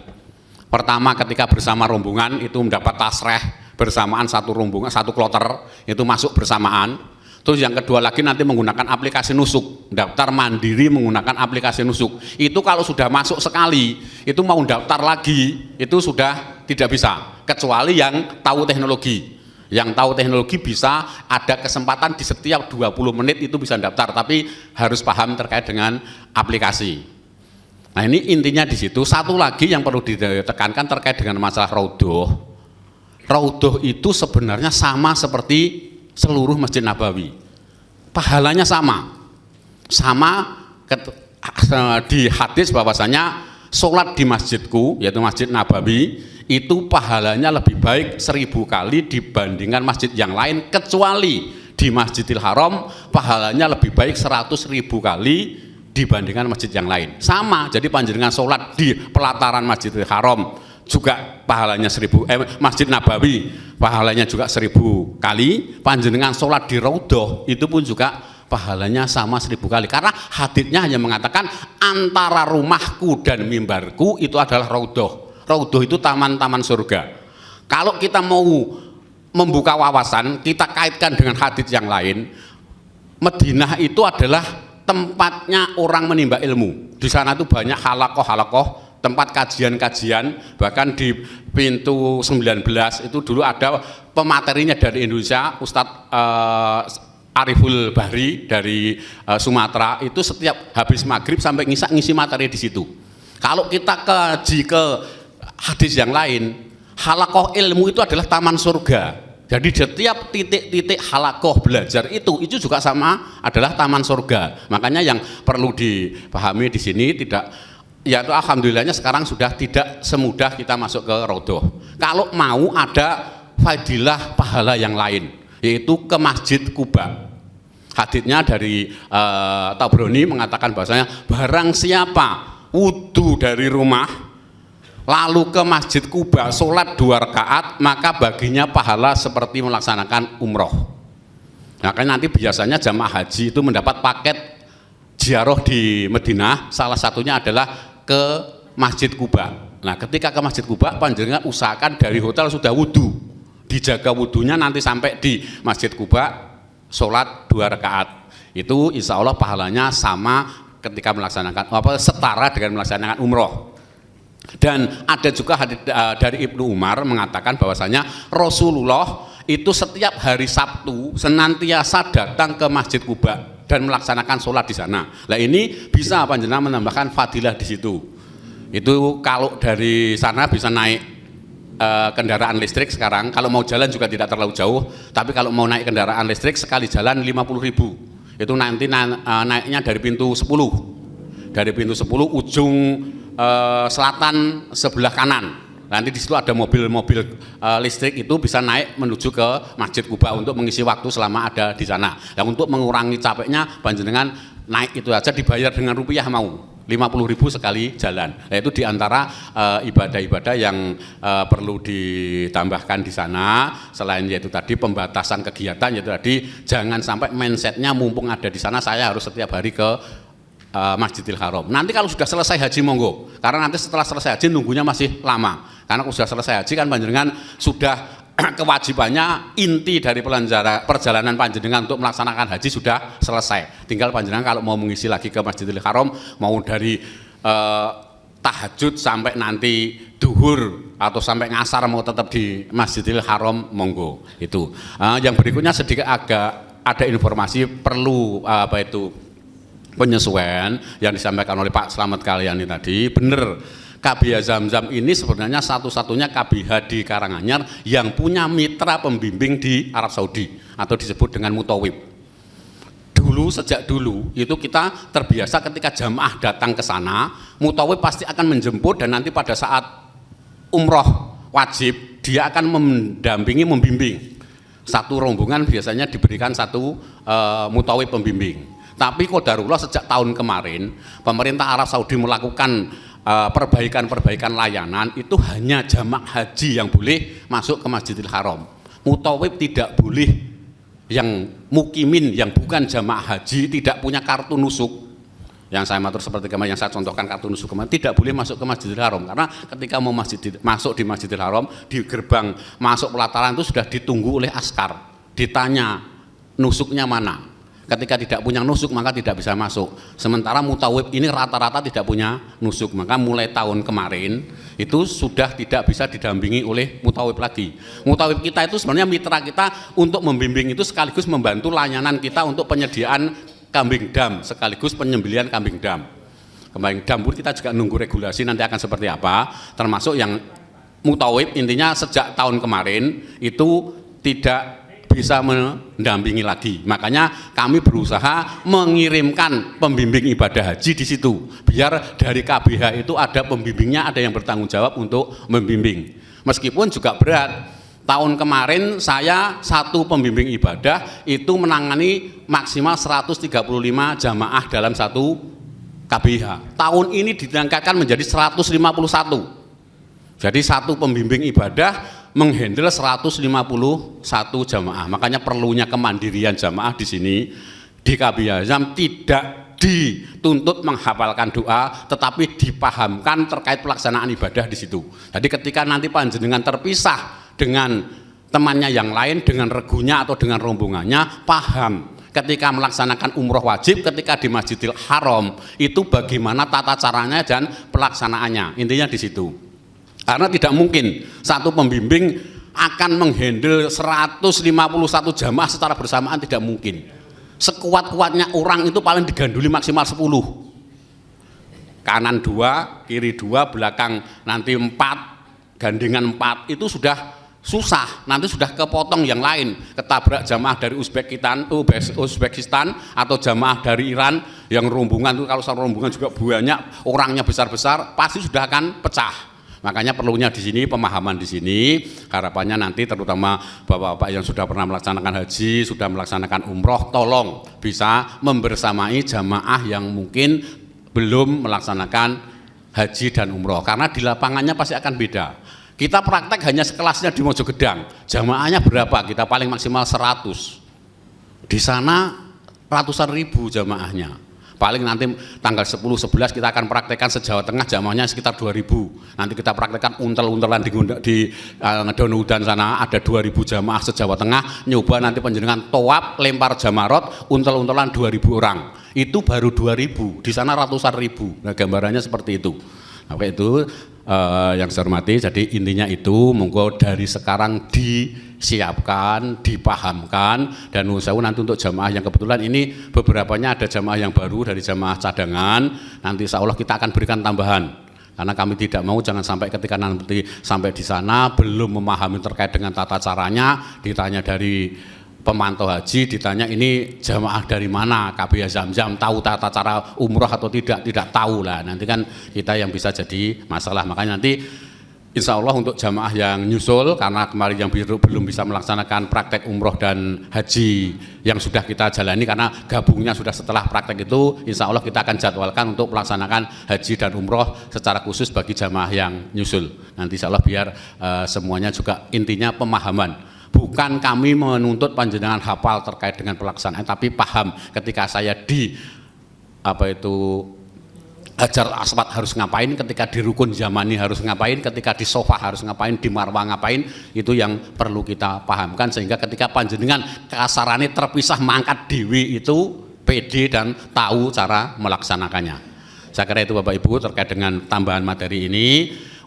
Pertama ketika bersama rombongan itu mendapat tasreh bersamaan satu rombongan, satu kloter itu masuk bersamaan. Terus yang kedua lagi nanti menggunakan aplikasi nusuk, daftar mandiri menggunakan aplikasi nusuk. Itu kalau sudah masuk sekali, itu mau daftar lagi itu sudah tidak bisa, kecuali yang tahu teknologi. Yang tahu teknologi bisa ada kesempatan di setiap 20 menit itu bisa daftar, tapi harus paham terkait dengan aplikasi. Nah, ini intinya di situ. Satu lagi yang perlu ditekankan terkait dengan masalah Raudhah. Raudhah itu sebenarnya sama seperti seluruh Masjid Nabawi. Pahalanya sama di hadis bahwasanya sholat di masjidku, yaitu Masjid Nabawi, itu pahalanya lebih baik 1000 kali dibandingkan masjid yang lain, kecuali di Masjidil Haram pahalanya lebih baik 100.000 kali dibandingkan masjid yang lain. Sama, jadi panjenengan sholat di pelataran Masjidil Haram juga pahalanya 1000, Masjid Nabawi pahalanya juga 1000 kali, panjenengan sholat di Raudhah itu pun juga pahalanya sama 1000 kali, karena haditsnya hanya mengatakan antara rumahku dan mimbarku itu adalah Raudhah. Raudhah itu taman-taman surga. Kalau kita mau membuka wawasan, kita kaitkan dengan hadits yang lain, Madinah itu adalah tempatnya orang menimba ilmu. Di sana tuh banyak halakoh-halakoh, tempat kajian-kajian. Bahkan di pintu 19 itu dulu ada pematerinya dari Indonesia, Ustadz Ariful Bahri dari Sumatera, itu setiap habis maghrib sampai ngisi materi di situ. Kalau kita kaji ke hadis yang lain, halakoh ilmu itu adalah taman surga. Jadi setiap titik-titik halakoh belajar itu juga sama adalah taman surga. Makanya yang perlu dipahami di sini tidak Ya itu alhamdulillahnya sekarang sudah tidak semudah kita masuk ke Rodoh. Kalau mau ada fadilah pahala yang lain, yaitu ke Masjid Kuba. Haditsnya dari Tabrani mengatakan bahasanya barang siapa wudu dari rumah lalu ke Masjid Kuba sholat 2 rakaat maka baginya pahala seperti melaksanakan umroh. Nah, kan nanti biasanya jamaah haji itu mendapat paket ziarah di Madinah, salah satunya adalah ke Masjid Kuba. Nah, ketika ke Masjid Kuba panjenengan usahakan dari hotel sudah wudu, dijaga wudunya nanti sampai di Masjid Kuba sholat 2 rakaat. Itu insya Allah pahalanya sama ketika melaksanakan setara dengan melaksanakan umroh. Dan ada juga hadits dari Ibnu Umar mengatakan bahwasanya Rasulullah itu setiap hari Sabtu senantiasa datang ke Masjid Kuba dan melaksanakan sholat di sana. Nah, ini bisa panjenengan menambahkan fadilah di situ. Itu kalau dari sana bisa naik kendaraan listrik sekarang, kalau mau jalan juga tidak terlalu jauh, tapi kalau mau naik kendaraan listrik sekali jalan 50.000. Itu nanti naiknya dari pintu 10. Dari pintu 10 ujung selatan sebelah kanan. Nanti di situ ada mobil-mobil listrik itu bisa naik menuju ke Masjid Kuba untuk mengisi waktu selama ada di sana. Dan untuk mengurangi capeknya panjenengan naik itu aja dibayar dengan rupiah mau. 50.000 sekali jalan. Nah, itu diantara ibadah-ibadah yang perlu ditambahkan di sana. Selain yaitu tadi pembatasan kegiatan, yaitu tadi jangan sampai mindsetnya mumpung ada di sana saya harus setiap hari ke Masjidil Haram. Nanti kalau sudah selesai haji monggo, karena nanti setelah selesai haji nunggunya masih lama. Karena kalau sudah selesai haji kan panjenengan sudah kewajibannya inti dari perjalanan panjenengan untuk melaksanakan haji sudah selesai. Tinggal panjenengan kalau mau mengisi lagi ke Masjidil Haram, mau dari tahajud sampai nanti duhur atau sampai ngasar mau tetap di Masjidil Haram monggo. Itu. Yang berikutnya sedikit agak ada informasi perlu penyesuaian yang disampaikan oleh Pak Slamet Kalyani tadi. Benar. KBH Zamzam ini sebenarnya satu-satunya KBH di Karanganyar yang punya mitra pembimbing di Arab Saudi atau disebut dengan mutawib. Sejak dulu itu kita terbiasa ketika jamaah datang ke sana, mutawib pasti akan menjemput dan nanti pada saat umroh wajib dia akan mendampingi, membimbing. Satu rombongan biasanya diberikan satu mutawib pembimbing. Tapi qadarullah sejak tahun kemarin pemerintah Arab Saudi melakukan perbaikan-perbaikan layanan, itu hanya jamaah haji yang boleh masuk ke Masjidil Haram. Mutawib tidak boleh, yang mukimin yang bukan jamaah haji tidak punya kartu nusuk. Yang saya matur seperti kemarin yang saya contohkan kartu nusuk kemarin tidak boleh masuk ke Masjidil Haram karena ketika mau masuk di Masjidil Haram di gerbang masuk pelataran itu sudah ditunggu oleh askar, ditanya nusuknya mana. Ketika tidak punya nusuk maka tidak bisa masuk. Sementara mutawib ini rata-rata tidak punya nusuk, maka mulai tahun kemarin itu sudah tidak bisa didampingi oleh mutawib lagi. Mutawib kita itu sebenarnya mitra kita untuk membimbing itu sekaligus membantu layanan kita untuk penyediaan kambing dam sekaligus penyembelihan kambing dam. Kambing dam pun kita juga nunggu regulasi nanti akan seperti apa, termasuk yang mutawib intinya sejak tahun kemarin itu tidak bisa mendampingi lagi. Makanya kami berusaha mengirimkan pembimbing ibadah haji di situ. Biar dari KBH itu ada pembimbingnya, ada yang bertanggung jawab untuk membimbing. Meskipun juga berat. Tahun kemarin saya satu pembimbing ibadah itu menangani maksimal 135 jamaah dalam satu KBH. Tahun ini ditingkatkan menjadi 151. Jadi satu pembimbing ibadah menghandle 151 jamaah. Makanya perlunya kemandirian jamaah di sini di KBH Azam tidak dituntut menghafalkan doa, tetapi dipahamkan terkait pelaksanaan ibadah di situ. Jadi ketika nanti panjenengan terpisah dengan temannya yang lain, dengan regunya atau dengan rombongannya, paham ketika melaksanakan umroh wajib, ketika di Masjidil Haram itu bagaimana tata caranya dan pelaksanaannya. Intinya di situ. Karena tidak mungkin satu pembimbing akan menghandle 151 jamaah secara bersamaan, tidak mungkin. Sekuat-kuatnya orang itu paling diganduli maksimal 10. Kanan 2, kiri 2, belakang nanti 4, gandengan 4 itu sudah susah. Nanti sudah kepotong yang lain, ketabrak jamaah dari Uzbekistan atau jamaah dari Iran yang rombongan itu kalau satu rombongan juga banyak, orangnya besar-besar, pasti sudah akan pecah. Makanya perlunya di sini pemahaman di sini, harapannya nanti terutama bapak-bapak yang sudah pernah melaksanakan haji, sudah melaksanakan umroh, tolong bisa membersamai jamaah yang mungkin belum melaksanakan haji dan umroh, karena di lapangannya pasti akan beda. Kita praktek hanya sekelasnya di Mojogedang, jamaahnya berapa? Kita paling maksimal 100. Di sana ratusan ribu jamaahnya. Paling nanti tanggal 10, 11 kita akan praktekkan se-Jawa Tengah jamaahnya sekitar 2000. Nanti kita praktekkan untel-untelan di Donudan sana ada 2000 jamaah se-Jawa Tengah. Nyoba nanti panjenengan tawaf, lempar jamarot, untel-untelan 2000 orang. Itu baru 2000, di sana ratusan ribu. Nah, gambarannya seperti itu. Nah, itu yang saya hormati, jadi intinya itu monggo dari sekarang disiapkan, dipahamkan, dan usaha nanti untuk jamaah yang kebetulan ini beberapanya ada jamaah yang baru dari jamaah cadangan, nanti insya Allah kita akan berikan tambahan, karena kami tidak mau jangan sampai ketika nanti sampai di sana belum memahami terkait dengan tata caranya, ditanya dari pemantau haji, ditanya ini jamaah dari mana, KBH Zamzam, tahu tata cara umroh atau tidak tahu lah, nanti kan kita yang bisa jadi masalah. Makanya nanti insya Allah untuk jamaah yang nyusul, karena kemarin yang belum bisa melaksanakan praktek umroh dan haji yang sudah kita jalani, karena gabungnya sudah setelah praktek itu, insya Allah kita akan jadwalkan untuk melaksanakan haji dan umroh secara khusus bagi jamaah yang nyusul. Nanti insya Allah biar semuanya juga intinya pemahaman. Bukan kami menuntut panjenengan hafal terkait dengan pelaksanaan, tapi paham ketika saya di Hajar Aswad harus ngapain, ketika di Rukun Yamani harus ngapain, ketika di Sofa harus ngapain, di Marwah ngapain, itu yang perlu kita pahamkan, sehingga ketika panjenengan kasarannya terpisah mangkat dewi itu pede dan tahu cara melaksanakannya. Saya kira itu Bapak Ibu terkait dengan tambahan materi ini.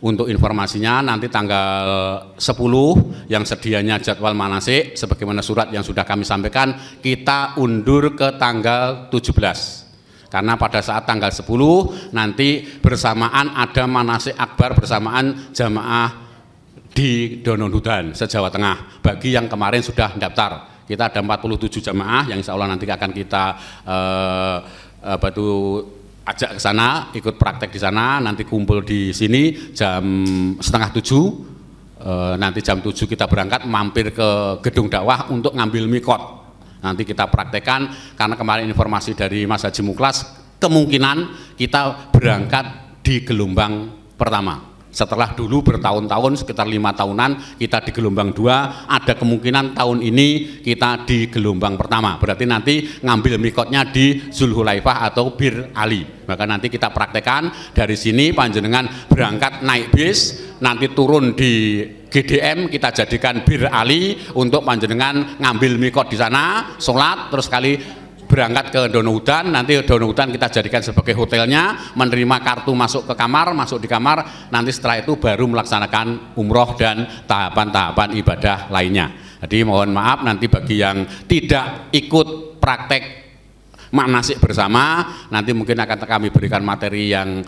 Untuk informasinya nanti tanggal 10 yang sedianya jadwal manasik sebagaimana surat yang sudah kami sampaikan, kita undur ke tanggal 17. Karena pada saat tanggal 10 nanti bersamaan ada manasik akbar bersamaan jamaah di Donohudan se-Jawa Tengah. Bagi yang kemarin sudah daftar, kita ada 47 jamaah yang insya Allah nanti akan kita ajak ke sana, ikut praktek di sana, nanti kumpul di sini jam 6:30, nanti jam 7 kita berangkat mampir ke gedung dakwah untuk ngambil mikot. Nanti kita praktekkan, karena kemarin informasi dari Mas Haji Muklas, kemungkinan kita berangkat di gelombang pertama. Setelah dulu bertahun-tahun sekitar 5 tahunan kita di gelombang 2, ada kemungkinan tahun ini kita di gelombang pertama. Berarti nanti ngambil mikotnya di Zulhulaifah atau Bir Ali. Maka nanti kita praktekkan dari sini, panjenengan berangkat naik bis, nanti turun di GDM, kita jadikan Bir Ali untuk panjenengan ngambil mikot di sana, sholat, terus kali berangkat ke Donohudan, nanti Donohudan kita jadikan sebagai hotelnya, menerima kartu masuk ke kamar, masuk di kamar, nanti setelah itu baru melaksanakan umroh dan tahapan-tahapan ibadah lainnya. Jadi mohon maaf nanti bagi yang tidak ikut praktek manasik bersama, nanti mungkin akan kami berikan materi yang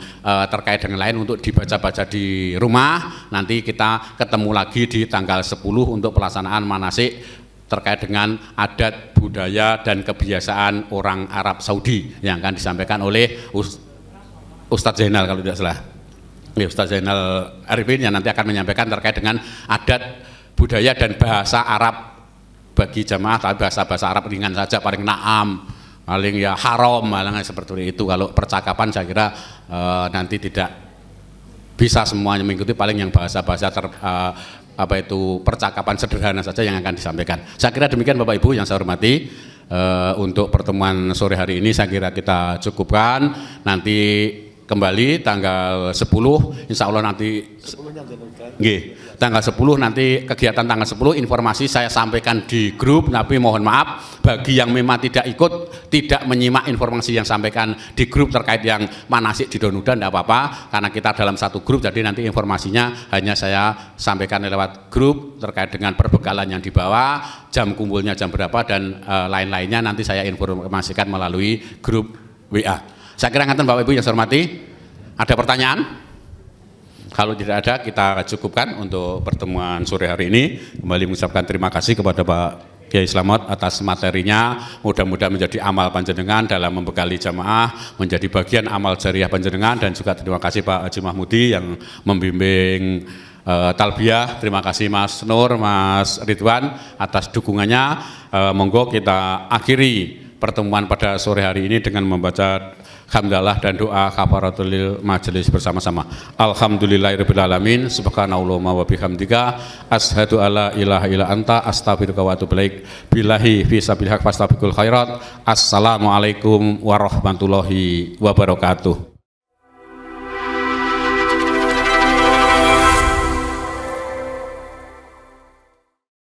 terkait dengan lain untuk dibaca-baca di rumah. Nanti kita ketemu lagi di tanggal 10 untuk pelaksanaan manasik terkait dengan adat, budaya, dan kebiasaan orang Arab Saudi yang akan disampaikan oleh Ustadz Zainal kalau tidak salah. Ustadz Zainal Arifin yang nanti akan menyampaikan terkait dengan adat, budaya, dan bahasa Arab bagi jamaah, tapi bahasa Arab ringan saja, paling na'am, paling ya haram, malah seperti itu. Kalau percakapan saya kira nanti tidak bisa semuanya mengikuti, paling yang bahasa-bahasa percakapan sederhana saja yang akan disampaikan. Saya kira demikian Bapak Ibu yang saya hormati. Untuk pertemuan sore hari ini saya kira kita cukupkan. Nanti kembali tanggal 10 insya Allah nanti tanggal 10 nanti kegiatan tanggal 10 informasi saya sampaikan di grup, tapi mohon maaf bagi yang memang tidak ikut, tidak menyimak informasi yang sampaikan di grup terkait yang manasik di Donohudan, tidak apa-apa, karena kita dalam satu grup, jadi nanti informasinya hanya saya sampaikan lewat grup terkait dengan perbekalan yang dibawa, jam kumpulnya jam berapa, dan lain-lainnya nanti saya informasikan melalui grup WA. Saya kira ngaten Bapak Ibu yang saya hormati. Ada pertanyaan? Kalau tidak ada, kita cukupkan untuk pertemuan sore hari ini. Kembali mengucapkan terima kasih kepada Pak Kiai Slamet atas materinya, mudah-mudahan menjadi amal panjenengan dalam membekali jamaah, menjadi bagian amal jariah panjenengan, dan juga terima kasih Pak Haji Mahmudi yang membimbing talbiyah. Terima kasih Mas Nur, Mas Ridwan atas dukungannya. Monggo kita akhiri pertemuan pada sore hari ini dengan membaca hamdalah dan doa kafaratul majelis bersama-sama. Alhamdulillahirabbil alamin, subhanallahumma wa bihamdika, asyhadu alla ilaha illa anta, astaghfiruka wa atubu ilaik. Billahi fi sabilillah fastabiqul khairat. Assalamualaikum warahmatullahi wabarakatuh.